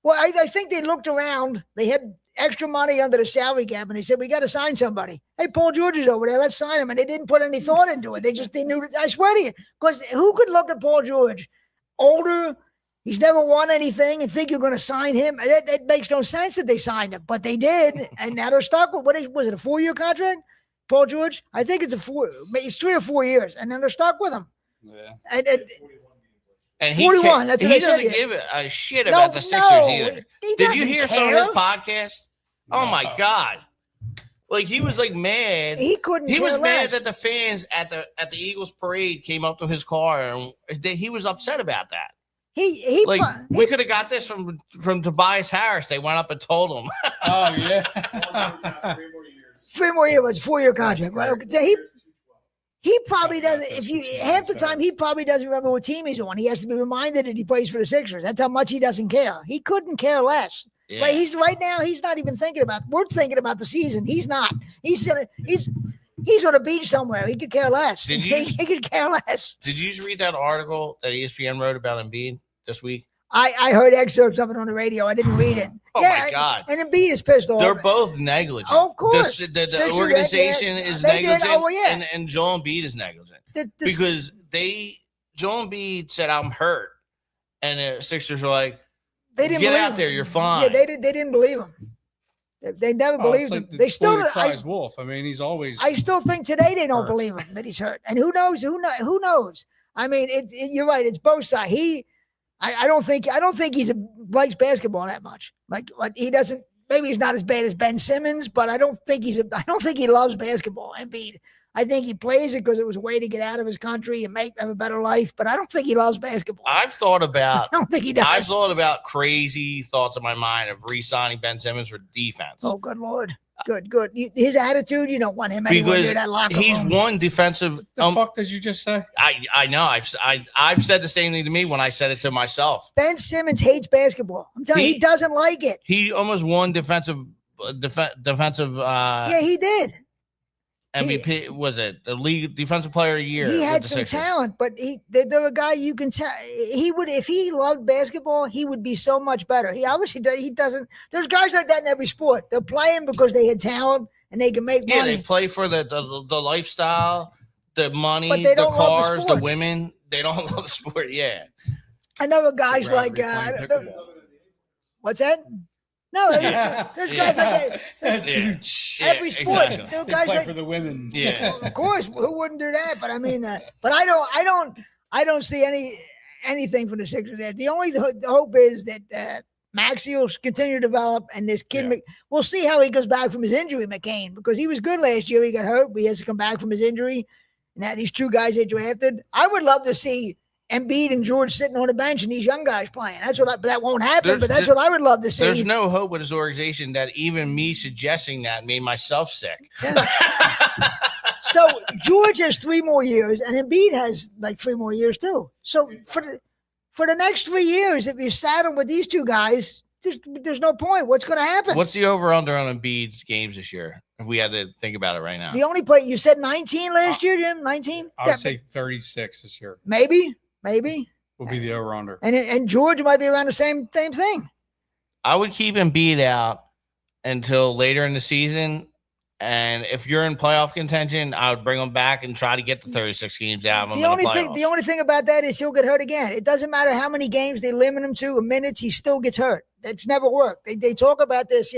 Well, I think they looked around. They had extra money under the salary cap and they said, we got to sign somebody. Hey, Paul George is over there. Let's sign him. And they didn't put any thought into it. They knew. I swear to you. Because who could look at Paul George, older, he's never won anything, and think you're going to sign him? That makes no sense that they signed him. But they did. And now they're stuck with, was it, a 4-year contract? Paul George. I think it's 3 or 4 years, and then they're stuck with him. Yeah. And 41. That's what he I said. Doesn't give a shit about the Sixers either. Did you hear some of his podcast? Oh my God. Like he was like mad. He couldn't. He was mad less. that the fans at the Eagles parade came up to his car, and he was upset about that. We could have got this from Tobias Harris. They went up and told him. Oh yeah. 3 more years. Was a 4-year contract, right? Okay. He probably doesn't. Half the time he probably doesn't remember what team he's on. He has to be reminded that he plays for the Sixers. That's how much he doesn't care. He couldn't care less. Yeah. Right now. He's not even thinking about. We're thinking about the season. He's not. He's on a beach somewhere. He could care less. He could care less. Did you read that article that ESPN wrote about Embiid this week? I heard excerpts of it on the radio. I didn't read it. My God! And Embiid is pissed off. They're both negligent. Oh, of course, the organization is negligent, and Joel Embiid is negligent because Joel Embiid said, "I'm hurt," and the Sixers were like, "They didn't get believe out him. there. You're fine." Yeah, they didn't believe him. They never believed him. They still cries wolf. I mean, he's always. I still think today they don't believe him that he's hurt, and who knows? Who knows? I mean, you're right. It's both sides. I don't think he likes basketball that much. Like he doesn't. Maybe he's not as bad as Ben Simmons, but I don't think he loves basketball. Embiid. I think he plays it because it was a way to get out of his country and have a better life. But I don't think he loves basketball. I don't think he does. I've thought about crazy thoughts in my mind of re-signing Ben Simmons for defense. Oh, good Lord. Good. His attitude, you don't want him anywhere near that locker room. He's one defensive. What the fuck did you just say? I know. I've said the same thing to me when I said it to myself. Ben Simmons hates basketball. I'm telling you, he doesn't like it. He almost won defensive. Yeah, he did. MVP was it the league defensive player of the year? He had some talent, but they're a guy you can tell he would, if he loved basketball, he would be so much better. He obviously does. He doesn't. There's guys like that in every sport. They're playing because they had talent and they can make money. Yeah, they play for the lifestyle, the money, but they don't the cars, love the women. They don't love the sport. Yeah, I know guys like what's that? No, there's guys like that. Every sport, exactly. there are guys play like for the women. Yeah, of course, who wouldn't do that? But I mean, but I don't see anything from the Sixers there. The only hope is that Maxey will continue to develop, and this kid, we'll see how he goes back from his injury, McCain, because he was good last year. He got hurt, but he has to come back from his injury. And now these 2 guys they drafted, I would love to see Embiid and George sitting on the bench and these young guys playing. That won't happen, but that's what I would love to see. There's no hope with his organization that even me suggesting that made myself sick. Yeah. So George has 3 more years, and Embiid has like 3 more years too. So for the next 3 years, if you saddle with these 2 guys, there's no point. What's going to happen? What's the over/under on Embiid's games this year? If we had to think about it right now, the only play you said 19 last year, Jim. 19. I would say 36 this year. Maybe will be the over/under. And George might be around the same thing. I would keep Embiid out until later in the season. And if you're in playoff contention, I would bring him back and try to get the 36 games out of him. The only thing about that is he'll get hurt again. It doesn't matter how many games they limit him to, minutes, he still gets hurt. That's never worked. They talk about this,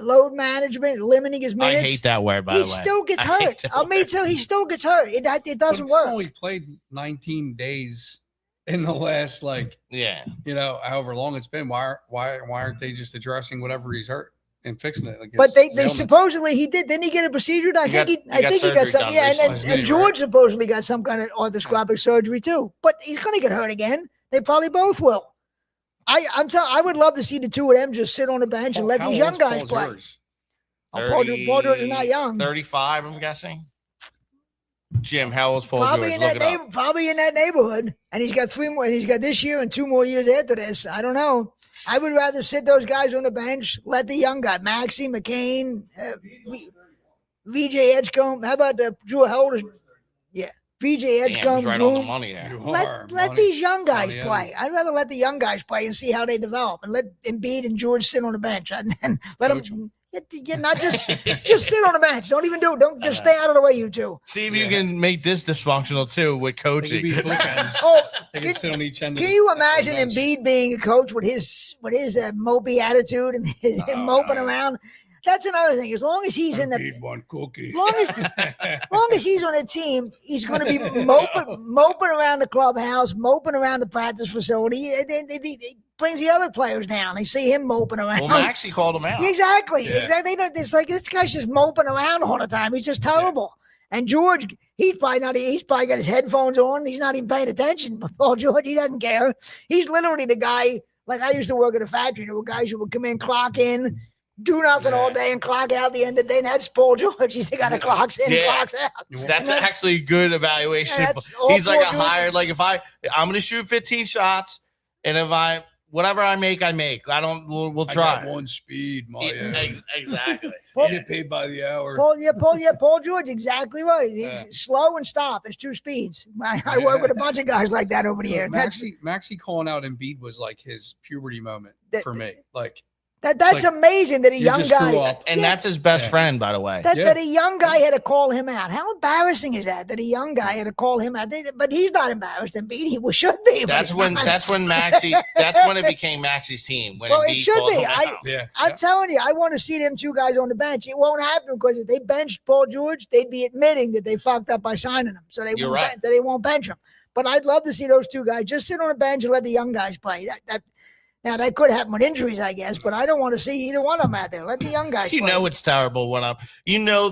load management, limiting his minutes. I hate that word, by the way. He still gets hurt. Me too. He still gets hurt. It doesn't work. He only played 19 days in the last, however long it's been. Why aren't they just addressing whatever he's hurt and fixing it? But they supposedly he did. Didn't he get a procedure? I think he got something. Yeah, and George supposedly got some kind of arthroscopic surgery too. But he's going to get hurt again. They probably both will. I would love to see the 2 of them just sit on the bench and let these young guys play. Paul George is not young. 35, I'm guessing. Jim, how old's Paul probably George? Probably in that neighborhood. And he's got 3 more. And he's got this year and 2 more years after this. I don't know. I would rather sit those guys on the bench. Let the young guy, Maxey, McCain, VJ Edgecombe. How about Drew? How old is? Yeah. VJ Edgecombe. Right on the money there. Let these young guys play. I'd rather let the young guys play and see how they develop, and let Embiid and George sit on the bench and let them. Not just sit on the bench. Don't even do it. Don't just stay out of the way, you 2. See if you can make this dysfunctional too with coaching. They can sit on each end. Can you imagine Embiid being a coach with his mopey attitude and his moping around? That's another thing. As long as he's in the Need one cookie. long as he's on a team, he's going to be moping around the clubhouse, moping around the practice facility. It brings the other players down. They see him moping around. Well, Maxie called him out. Exactly. It's like this guy's just moping around all the time. He's just terrible. And George, he's probably got his headphones on. He's not even paying attention. But Paul George, he doesn't care. He's literally the guy. Like I used to work at a factory. There were guys who would come in, clock in, do nothing all day, and clock out the end of the day. And that's Paul George. He's the guy that clocks in, clocks out. That's actually a good evaluation. He's like a hired. Like if I'm going to shoot 15 shots, and if whatever I make. I don't. We'll try. I got one speed, exactly. You get paid by the hour. Paul George, exactly right. He's slow and stop. It's 2 speeds. I work with a bunch of guys like that over the years. Maxie calling out Embiid was like his puberty moment for me. Like that's like, amazing that a young guy, and that's his best friend, by the way. That a young guy had to call him out. How embarrassing is that? That a young guy had to call him out. But he's not embarrassed. Embiid, he should be. That's when Maxie. That's when it became Maxie's team. When Embiid it should be. I'm telling you, I want to see them 2 guys on the bench. It won't happen because if they benched Paul George, they'd be admitting that they fucked up by signing him. So they won't bench him. But I'd love to see those 2 guys just sit on the bench and let the young guys play. Now, that could happen with injuries, I guess, but I don't want to see either one of them out there. Let the young guys play. You know it's terrible when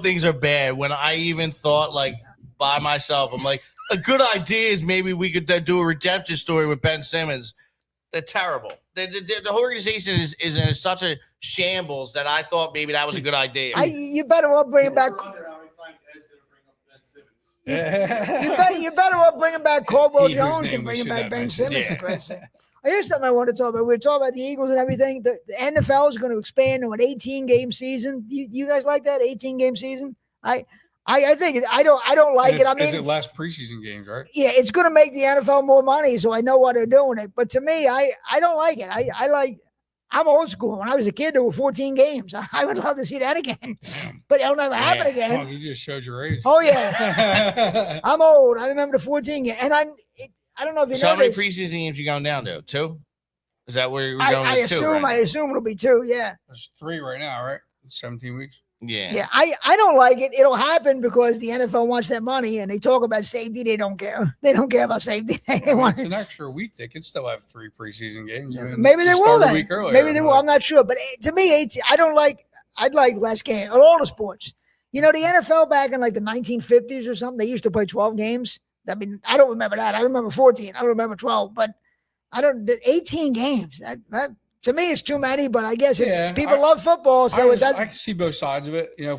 things are bad. When I even thought, like, by myself, I'm like, a good idea is maybe we could do a redemption story with Ben Simmons. They're terrible. The whole organization is in such a shambles that I thought maybe that was a good idea. You better all bring him back. You better all bring him back Caldwell Jones and bring him back Ben Simmons, for Christ's sake. Here's something I want to talk about. We were talking about the Eagles and everything. The NFL is going to expand to an 18-game season. You guys like that 18-game season? I think I don't like it. I mean, it's last preseason games, right? Yeah, it's going to make the NFL more money, so I know why they're doing it. But to me, I don't like it. I'm old school. When I was a kid, there were 14 games. I would love to see that again, but it'll never happen again. Oh, you just showed your age. Oh yeah, I'm old. I remember the 14 game, and I don't know if you know. So how many preseason games you going down to? 2? Is that where you're going? I assume it'll be 2. Yeah. There's 3 right now, right? 17 weeks. Yeah. Yeah. I don't like it. It'll happen because the NFL wants that money, and they talk about safety. They don't care. They don't care about safety. It's an extra week. They can still have 3 preseason games. Maybe they will. A week earlier. Maybe they will. I'm not sure. But to me, 18. I'd like less games on all the sports. You know, the NFL back in like the 1950s or something, they used to play 12 games. I mean, I don't remember that. I remember 14. I don't remember 12. But 18 games. That to me, it's too many. But I guess people love football, so I can see both sides of it. You know,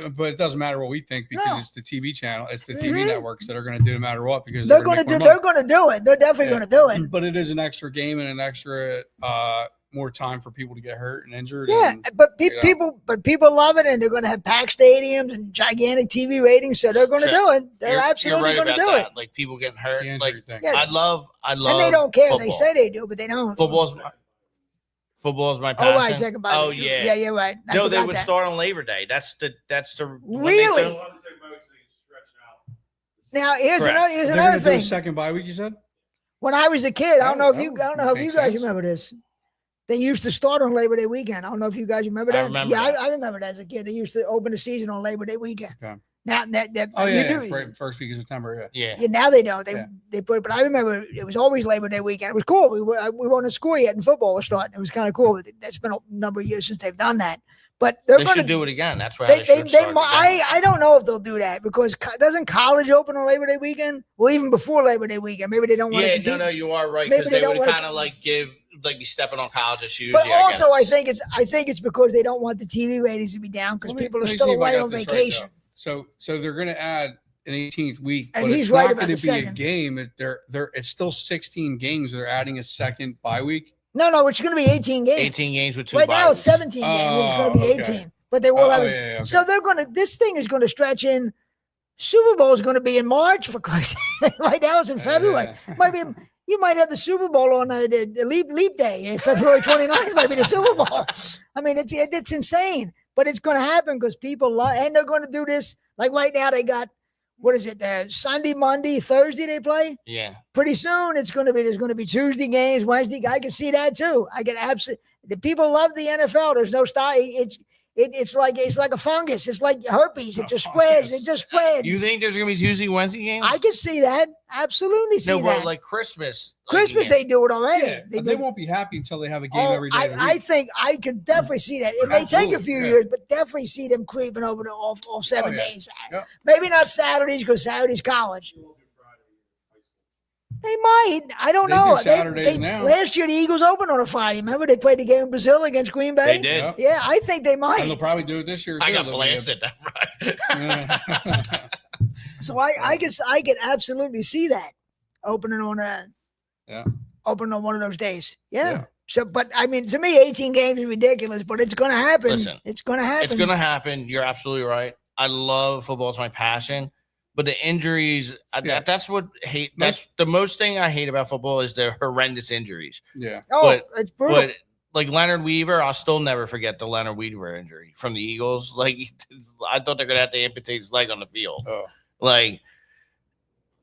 but it doesn't matter what we think because it's the TV channel, it's the TV networks that are going to do no matter what because they're going to do it. They're definitely going to do it. But it is an extra game and an extra more time for people to get hurt and injured. Yeah, but people love it, and they're going to have packed stadiums and gigantic TV ratings, so they're going to do it. They're absolutely going to do it. Like people getting hurt. Like I love. And they don't care. Football. They say they do, but they don't. Football is my passion. Oh, right, second bye. Oh yeah, yeah, you're right. No, they would start on Labor Day. That's the really. Now here's another thing. Second bye week, you said. When I was a kid, I don't know if you guys remember this. They used to start on Labor Day weekend. I don't know if you guys remember that. I remember that as a kid. They used to open the season on Labor Day weekend. Okay. Now first week of September. Yeah. Now they don't. They put it, but I remember it was always Labor Day weekend. It was cool. We weren't in school yet, and football was starting. It was kind of cool. That's been a number of years since they've done that. But they should do it again. That's why I don't know if they'll do that because doesn't college open on Labor Day weekend? Well, even before Labor Day weekend, maybe they don't want to. Yeah, no, you are right because they would kind of be stepping on college's shoes. But also, I think it's because they don't want the TV ratings to be down because people are still away on vacation. Right, so they're going to add an 18th week, and but he's it's right not going to be a game. It's still 16 games. They're adding a second bye week. No, it's going to be 18 games. 18 games with 2 right buys. now it's 17 games. It's going to be 18, but they will have. Okay. So they're going to. This thing is going to stretch in. Super Bowl is going to be in March for Christ's sake. Right now it's in February. You might have the Super Bowl on the leap day. February 29th might be the Super Bowl. I mean, it's insane, but it's going to happen because people love, and they're going to do this. Like right now, they got, what is it? Sunday, Monday, Thursday they play. Yeah. Pretty soon there's going to be Tuesday games, Wednesday. I can see that too. I can absolutely. The people love the NFL. There's no style. It's like a fungus. It's like herpes. It just spreads. It just spreads. You think there's gonna be Tuesday, Wednesday games? I can see that. Absolutely see that. No, but like Christmas. Christmas, they do it already. Yeah, they won't be happy until they have a game every day. I think I could definitely see that. It may take a few years, but definitely see them creeping over to all 7 days. Yeah. Maybe not Saturdays because Saturday's college. They might. I don't know. Do Saturdays now. Last year, the Eagles opened on a Friday. Remember, they played the game in Brazil against Green Bay? They did. Yeah, I think they might. And they'll probably do it this year. I got blasted that Friday. So I could absolutely see that opening on opening on one of those days. Yeah. So, but I mean, to me, 18 games is ridiculous, but it's going to happen. Listen, it's going to happen. It's going to happen. You're absolutely right. I love football. It's my passion. But the injuries, that's what hate. That's the most thing I hate about football is the horrendous injuries. Yeah. It's brutal. But like Leonard Weaver, I'll still never forget the Leonard Weaver injury from the Eagles. Like, I thought they're going to have to amputate his leg on the field. Oh. Like,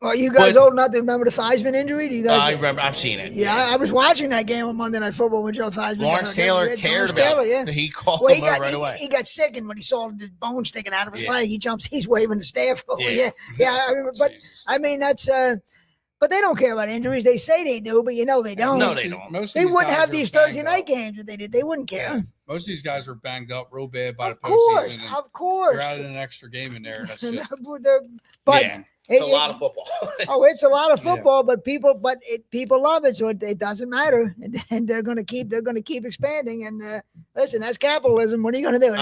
well, you guys old enough to remember the Theismann injury? Do you guys? I remember. I've seen it. Yeah, I was watching that game on Monday Night Football when Joe Theismann. Lawrence Taylor cared about it. He called him right away. He got sickened when he saw the bone sticking out of his leg. He jumps. He's waving the staff over. Yeah. I mean, but I mean that's. But they don't care about injuries. They say they do, but they don't. No, they don't. They wouldn't have these Thursday night games if they did. They wouldn't care. Yeah. Most of these guys are banged up real bad by the postseason. Of course. They're adding an extra game in there. That's just. It's a lot of football. It's a lot of football, but people love it, so it doesn't matter, and they're going to keep expanding. And listen, that's capitalism. What are you going to do?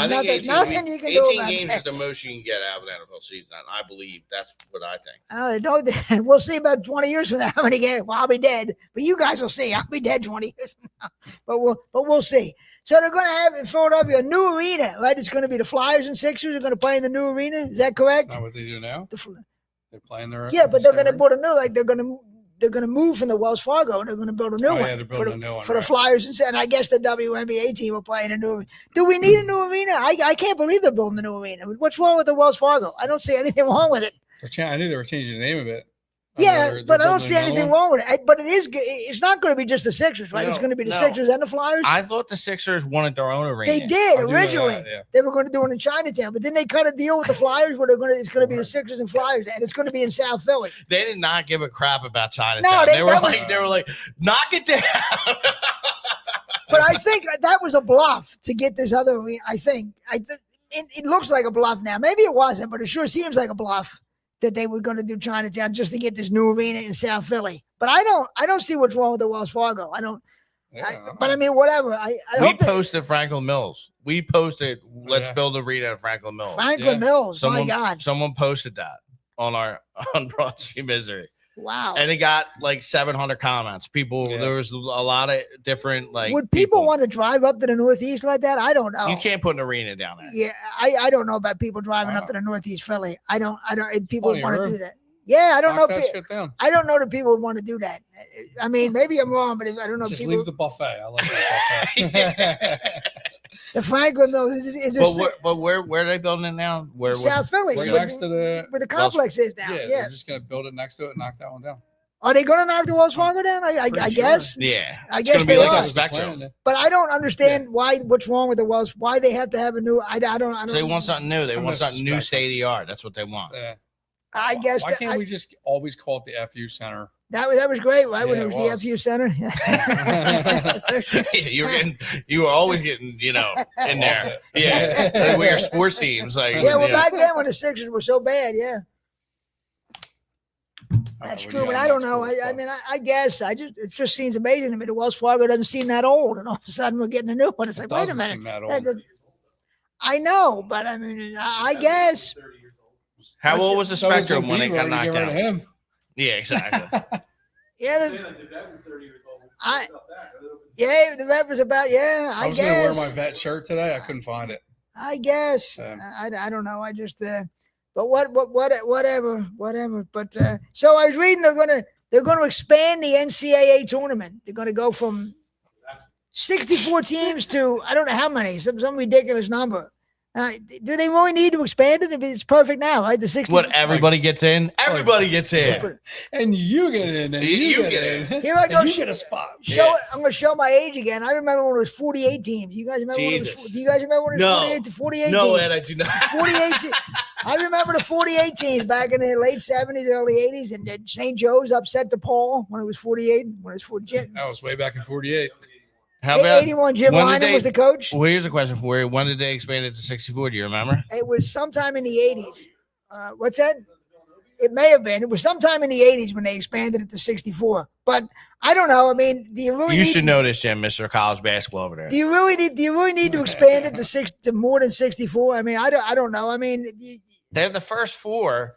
Nothing you can do about 18 games that. is the most you can get out of an NFL season. I believe that's what I think. We'll see about 20 years from now how many games. Well, I'll be dead, but you guys will see. I'll be dead 20 years from now, but we'll see. So they're going to have in Philadelphia a new arena, right? It's going to be the Flyers and Sixers are going to play in the new arena. Is that correct? That's not what they do now. They're playing their but they're going to put a new they're going to move from the Wells Fargo and they're going to build a new one. Yeah, they're building a new one for the Flyers and I guess the WNBA team will play in a new. Do we need a new arena? I can't believe they're building a new arena. What's wrong with the Wells Fargo? I don't see anything wrong with it. I knew they were changing the name of it. But I don't see anything wrong with it. But it's not going to be just the Sixers, right? It's going to be the Sixers and the Flyers. I thought the Sixers wanted their own arena. They did originally. They were going to do it in Chinatown, but then they cut a deal with the Flyers where it's going to be the Sixers and Flyers, and it's going to be in South Philly. They did not give a crap about Chinatown. No, they were like, knock it down. But I think that was a bluff to get this other arena. I think it looks like a bluff now. Maybe it wasn't, but it sure seems like a bluff that they were going to do Chinatown just to get this new arena in South Philly. But I don't see what's wrong with the Wells Fargo. But I mean, whatever. We posted Franklin Mills. We posted, let's build an arena at Franklin Mills. Franklin Mills, my God. Someone posted that on Broad Street Misery. Wow. And it got like 700 comments. There was a lot of different Would people want to drive up to the Northeast like that? I don't know. You can't put an arena down there. Yeah, I don't know about people driving up to the Northeast Philly. I don't people want to do that. Yeah, I don't know. I don't know that people would want to do that. I mean, maybe I'm wrong, but I don't know. Just leave the buffet. I love that buffet. The Franklin Mills but where are they building it now? South Philly, next to where the complex is now. Yeah, they're just gonna build it next to it and knock that one down. Are they going to knock the Wells Fargo down? I guess. Yeah, I guess they are. But I don't understand what's wrong with the Wells. Why they have to have a new? I don't. So they want something new. They want something new, state of the art. That's what they want. Yeah. I guess. Why can't we just always call it the FU Center? That was great, right? When it was the FU Center. You were always getting, in there. Yeah. We are sports teams. Back then when the Sixers were so bad, yeah. That's true, but I don't know. I mean, I guess it just seems amazing to me. The Wells Fargo doesn't seem that old, and all of a sudden we're getting a new one. It's like, wait a minute. I know, but I mean, I guess. How old was the Spectrum when it got knocked down? Yeah, exactly. Yeah, the vet was 30 years old. The vet was about. Yeah, I guess. I was gonna wear my vet shirt today. I couldn't find it. I guess. I don't know. I just. But whatever. But so I was reading they're going to expand the NCAA tournament. They're going to go from 64 teams to I don't know how many, some ridiculous number. Do they really need to expand it? If it's perfect now, right? The 60. What, everybody gets in? Everybody gets in. And you get in. And you get in. Here I go. You get a spot. I'm going to show my age again. I remember when it was 48 teams. You guys remember when it was? Do you guys remember when it was 48 to 48 no, teams? Ed, I do not. 48. I remember the 48 teams back in the late 70s, early 80s, and then St. Joe's upset DePaul when it was 48. When it was 48. That was way back in 48. How about 81? Jim Lynam was the coach. Well, here's a question for you. When did they expand it to 64? Do you remember? It was sometime in the 80s. What's that? It may have been. It was sometime in the 80s when they expanded it to 64. But I don't know. I mean, do you really? You should know this, Jim, Mr. College Basketball over there. Do you really need to expand it to more than 64? I mean, I don't know. I mean, they have the first four.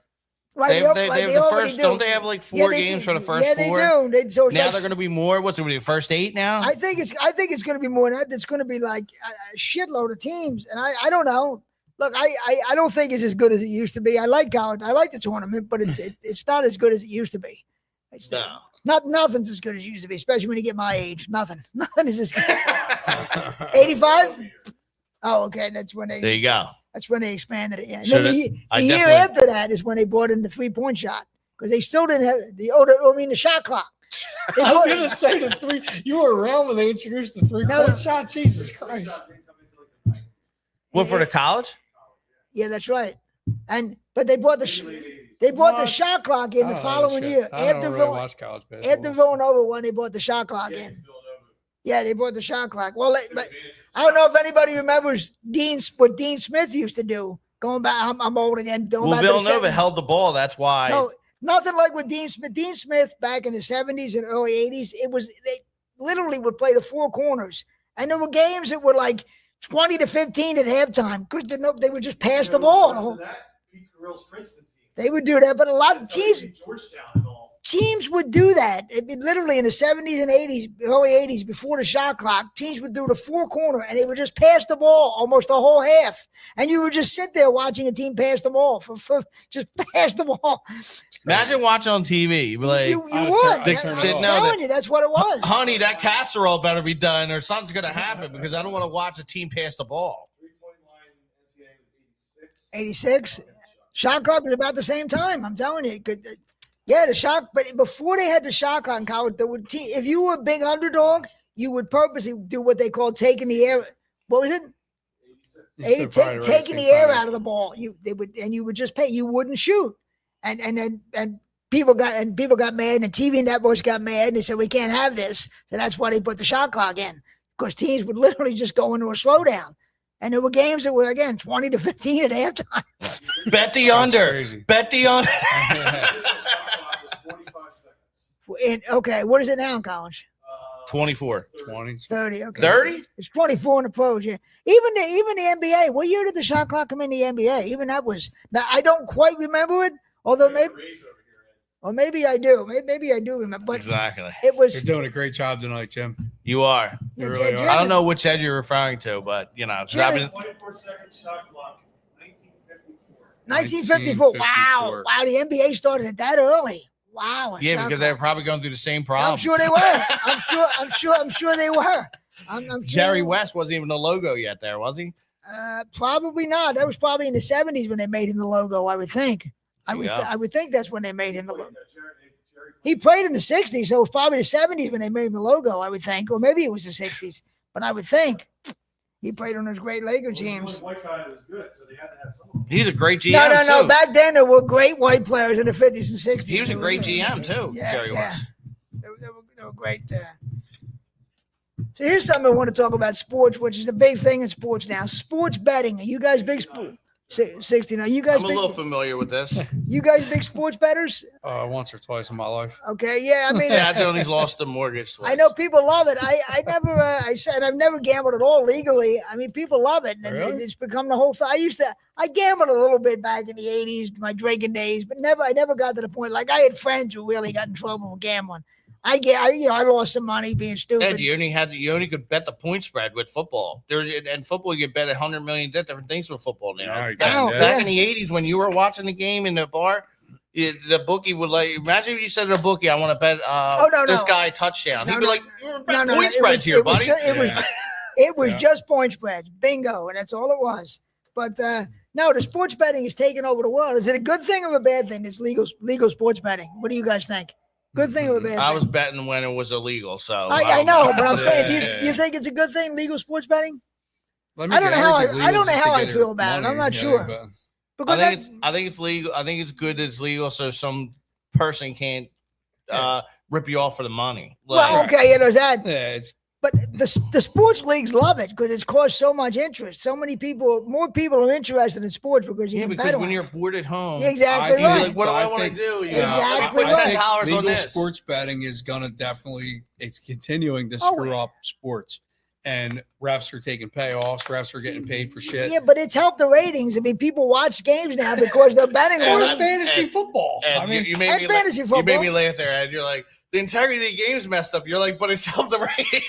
Right, they have the first. Don't they have like four games for the first four? Yeah, they do. Now they're going to be more. What's it going to be? The first 8 now? I think it's going to be more than that. It's going to be like a shitload of teams, and I don't know. Look, I don't think it's as good as it used to be. I like college. I like the tournament, but it's not as good as it used to be. Nothing's as good as it used to be, especially when you get my age. Nothing is as good. 85. Oh, okay. That's when they. There you go. That's when they expanded it. Yeah. And then the year after that is when they brought in the 3-point shot because they still didn't have the shot clock. I was going to say the 3. You were around when they introduced the 3-point shot. Jesus Christ. What, for the college? Yeah, that's right. But they brought the shot clock in the following year. After watch college basketball. After Villanova won, they brought the shot clock in. Yeah, they brought the shot clock. Well, but I don't know if anybody remembers what Dean Smith used to do. Going back, I'm old again. Villanova held the ball. That's why. No, nothing like with Dean Smith. Dean Smith back in the 70s and early 80s, they literally would play the 4 corners. And there were games that were like 20-15 at halftime because they would just pass the ball. They would do that, but a lot of teams would do that. Literally in the 70s and 80s, early 80s, before the shot clock, teams would do the 4 corner and they would just pass the ball almost the whole half. And you would just sit there watching a team pass the ball for just pass the ball. Imagine watching on TV. Like, you would. I'm telling you, that's what it was. Honey, that casserole better be done or something's going to happen because I don't want to watch a team pass the ball. 86. Shot clock was about the same time. I'm telling you. Yeah, the shot. But before they had the shot clock in college, if you were a big underdog, you would purposely do what they call taking the air. What was it? Taking the air out of the ball. You would just pay. You wouldn't shoot. And people got mad, and the TV networks got mad, and they said we can't have this. So that's why they put the shot clock in, because teams would literally just go into a slowdown. And there were games that were, again, 20-15 at halftime. Bet the under. Bet the under. 45 okay, what is it now in college? 24. 30. Okay. 30? It's 24 in the pros, yeah. Even the NBA. What year did the shot clock come in the NBA? Even that was. Now, I don't quite remember it, although maybe I do. Maybe I do remember. But exactly. It was. You're doing a great job tonight, Jim. You are. You really are. I don't know which Ed you're referring to, but, 24-second shot clock, 1954. Wow. The NBA started it that early. Wow. Yeah, because they were probably going through the same problem. I'm sure they were. I'm sure they were. I'm sure Jerry West wasn't even the logo yet there, was he? Probably not. That was probably in the 70s when they made him the logo, I would think. I would think that's when they made him the logo. He played in the 60s, so it was probably the 70s when they made him the logo, I would think. Or maybe it was the 60s. But I would think he played on those great Laker teams. He's a great GM, No. Back then, there were great white players in the 50s and 60s. He was a great GM, too, Jerry West. They were great. So here's something I want to talk about sports, which is the big thing in sports now. Sports betting. Are you guys big sports? 69. You guys? I'm a little familiar with this. You guys big sports bettors? Once or twice in my life. Okay, yeah. I mean, Dad's only lost the mortgage twice. I know people love it. I never. I said I've never gambled at all legally. I mean, people love it, and really? It's become the whole thing. I gambled a little bit back in the '80s, my drinking days, but I never got to the point. Like I had friends who really got in trouble with gambling. I lost some money being stupid. Ed, you only could bet the point spread with football. And football, you could bet 100 million different things with football now. Back in the 80s, when you were watching the game in the bar, the bookie would imagine if you said to the bookie, I want to bet this guy touchdown. He'd be like, bet point spreads here, buddy. It was just point spreads, bingo, and that's all it was. But no, the sports betting is taking over the world. Is it a good thing or a bad thing? This legal sports betting. What do you guys think? Good thing or a bad thing? I was betting when it was illegal, so I know, but I'm saying, do you think it's a good thing, legal sports betting? I don't know how I feel about it. I'm not sure. Because I think it's legal. I think it's good that it's legal, so some person can't rip you off for the money. Well, okay, there's that. Yeah, but the sports leagues love it because it's caused so much interest. So many people, more people are interested in sports because you can bet when you're bored at home, exactly right. Like, what do I want to do? Exactly right. Legal sports betting is gonna it's continuing to screw up sports. And refs are taking payoffs. Refs are getting paid for shit. Yeah, but it's helped the ratings. I mean, people watch games now because they're betting on fantasy football. I mean, you made me fantasy football. You made me laugh there, Ed. You're like, the integrity of the game's messed up. You're like, but it's helped the ratings.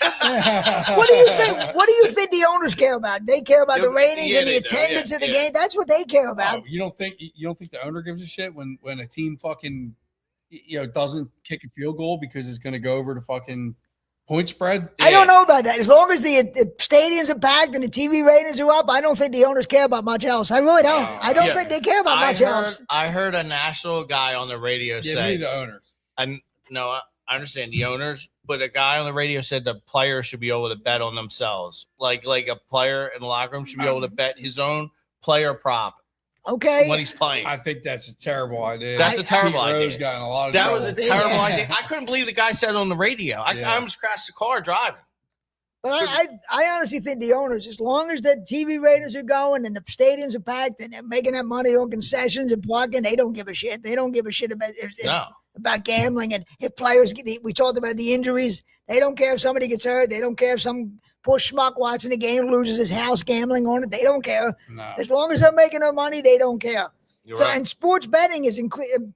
What do you think? What do you think the owners care about? They care about the ratings and the attendance of the game. That's what they care about. Oh, you don't think the owner gives a shit when a team fucking doesn't kick a field goal because it's going to go over the fucking point spread? I don't know about that. As long as the stadiums are packed and the TV ratings are up, I don't think the owners care about much else. I really don't. I don't think they care about much else. I heard a national guy on the radio say the owners. I understand the owners, but a guy on the radio said the players should be able to bet on themselves. Like a player in the locker room should be able to bet his own player prop. Okay. When he's playing. I think that's a terrible idea. That's a terrible idea. Rose got in a lot of that trouble. was a terrible idea. I couldn't believe the guy said it on the radio. I almost crashed the car driving. But I honestly think the owners, as long as the TV ratings are going and the stadiums are packed and they're making that money on concessions and parking, they don't give a shit. They don't give a shit about gambling. And if players we talked about the injuries, they don't care if somebody gets hurt. They don't care if some poor schmuck watching the game loses his house gambling on it. They don't care. No. As long as they're making their money, they don't care. Right. And sports betting is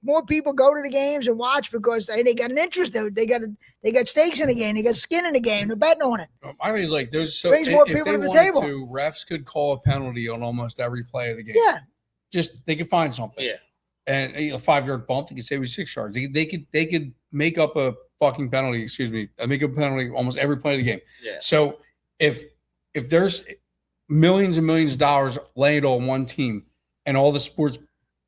more people go to the games and watch because they got an interest. They got stakes in the game. They got skin in the game. They're betting on it. I mean, like there's brings more people to the table. Refs could call a penalty on almost every play of the game. Yeah, just they could find something. Yeah, and a 5-yard bump, they could say it was 6 yards. They could make up a fucking penalty. Make up a penalty almost every play of the game. Yeah. So if there's millions and millions of dollars laid on one team and all the sports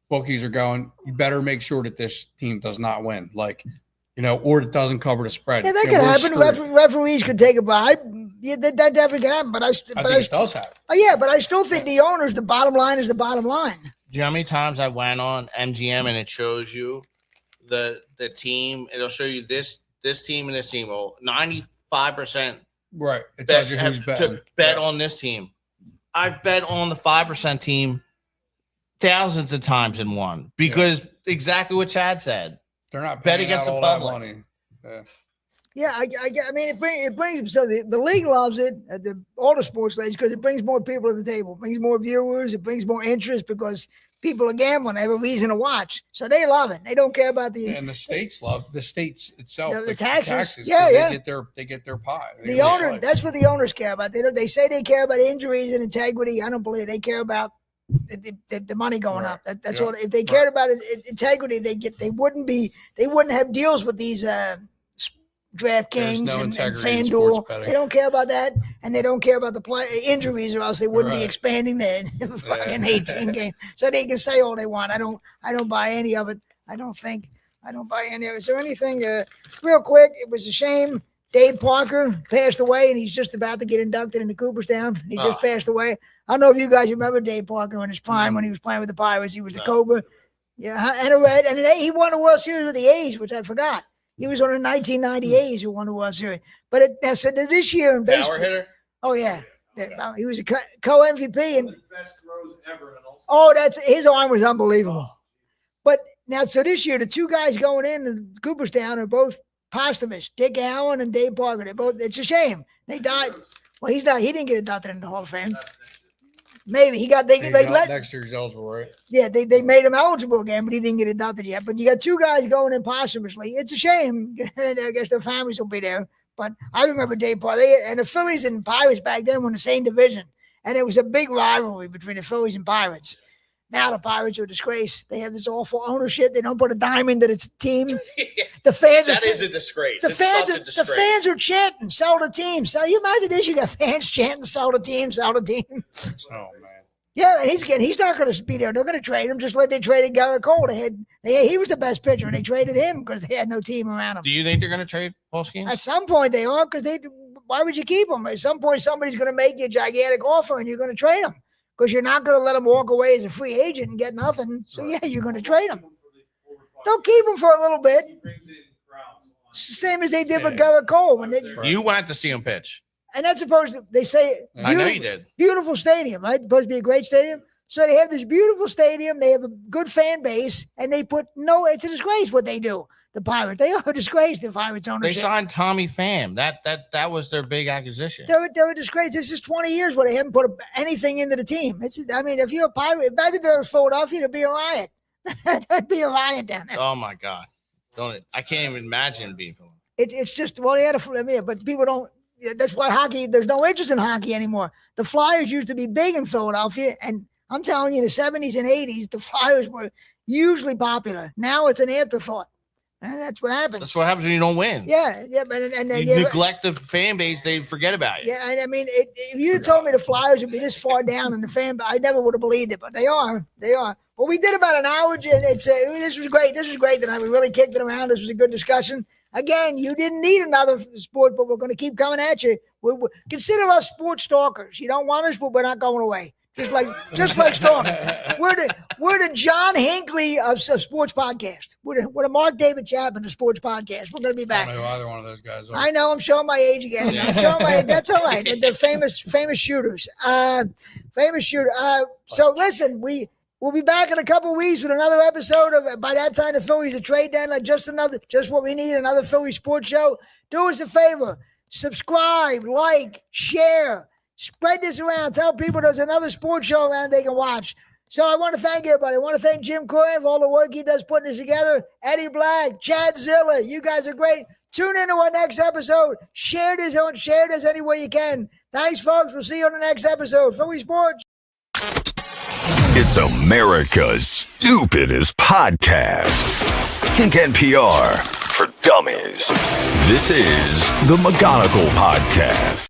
bookies are going, you better make sure that this team does not win, or it doesn't cover the spread. Yeah, that could happen. Referees could take a bribe. Yeah, that definitely can happen. But I think it does happen. Oh yeah, but I still think the owners, the bottom line is the bottom line. Do you know how many times I went on MGM and it shows you the team? It'll show you this team and this team. Well, 95%. Right. It tells you who's betting. To bet on this team. I've bet on the 5% team thousands of times and won because exactly what Chad said. They're not bet against the public. Money. Yeah, I mean, it brings so the league loves it, all the sports leagues, because it brings more people to the table, it brings more viewers, it brings more interest because people are gambling. They have a reason to watch, so they love it. They don't care about and the states love the states itself. The taxes. They get their pie. The owner, that's what the owners care about. They say they care about injuries and integrity. I don't believe they care about the money going up. That's all. If they cared about integrity, they wouldn't have deals with these DraftKings and FanDuel. They don't care about that, and they don't care about the injuries, or else they wouldn't be expanding the fucking 18 game. So they can say all they want. I don't buy any of it. I don't buy any of it. Is there anything real quick? It was a shame. Dave Parker passed away, and he's just about to get inducted into Cooperstown. He just passed away. I don't know if you guys remember Dave Parker in his prime when he was playing with the Pirates. He was the Cobra. Yeah, and he won a World Series with the A's, which I forgot. He was on the 1990 A's who won the World Series. But so this year in baseball. Power hitter? Oh, yeah. He was a co-MVP. And best throws ever. His arm was unbelievable. But now, so this year, the two guys going in Cooperstown are both posthumous. Dick Allen and Dave Parker. It's a shame. They died. Well, he's not. He didn't get inducted into the Hall of Fame. Maybe he got next year's eligible, right? Yeah, they made him eligible again, but he didn't get inducted yet. But you got two guys going in posthumously. It's a shame. I guess their families will be there. But I remember Dave Parker and the Phillies and Pirates back then were in the same division, and it was a big rivalry between the Phillies and Pirates. Now the Pirates are a disgrace. They have this awful ownership. They don't put a dime into the team. The fans that is a disgrace. The fans are chanting, sell the team. So you imagine this? You got fans chanting, sell the team, sell the team. Oh man. Yeah, and he's not going to be there. They're going to trade him just like they traded Garrett Cole. He was the best pitcher, and they traded him because they had no team around him. Do you think they're going to trade Paul Skeens? At some point they are, because why would you keep him? At some point somebody's going to make you a gigantic offer, and you're going to trade him because you're not going to let him walk away as a free agent and get nothing. So yeah, you're going to trade him. They'll keep him for a little bit. Same as they did with Garrett Cole when you went to see him pitch. And that's supposed to, they say, I know you did. Beautiful stadium, right? Supposed to be a great stadium. So they have this beautiful stadium. They have a good fan base, and they it's a disgrace what they do. The Pirates, they are a disgrace. The Pirates ownership. They signed Tommy Pham. That was their big acquisition. They're a disgrace. This is 20 years where they haven't put anything into the team. If you're a Pirate, imagine there was Philadelphia, there'd be a riot. There'd be a riot down there. Oh my God! I can't even imagine being Philadelphia. It's just but people don't. That's why hockey. There's no interest in hockey anymore. The Flyers used to be big in Philadelphia, and I'm telling you, in the 70s and 80s, the Flyers were hugely popular. Now it's an afterthought, and that's what happens. That's what happens when you don't win. Yeah, but you neglect the fan base; they forget about you. Yeah, and I mean, if you'd have told me the Flyers would be this far down in the fan base, I never would have believed it. But they are. Well, we did about an hour, and this was great. This was great tonight. We really kicked it around. This was a good discussion. Again, you didn't need another sport, but we're going to keep coming at you. Consider us sports stalkers. You don't want us, but we're not going away. Just like stalking. We're the John Hinckley of sports podcast. We're the Mark David Chapman of sports podcast. We're going to be back. I don't know either one of those guys are. I know. I'm showing my age again. I'm showing my age. That's all right. They're famous shooters. So listen, We'll be back in a couple of weeks with another episode of, by that time, the Phillies a trade deadline. Just what we need, another Philly sports show. Do us a favor. Subscribe, like, share. Spread this around. Tell people there's another sports show around they can watch. So I want to thank everybody. I want to thank Jim Coran for all the work he does putting this together. Eddie Black, Chad Zilla, you guys are great. Tune into our next episode. Share this any way you can. Thanks, folks. We'll see you on the next episode. Philly Sports. It's America's stupidest podcast. Think NPR for Dummies. This is the McGonigal Podcast.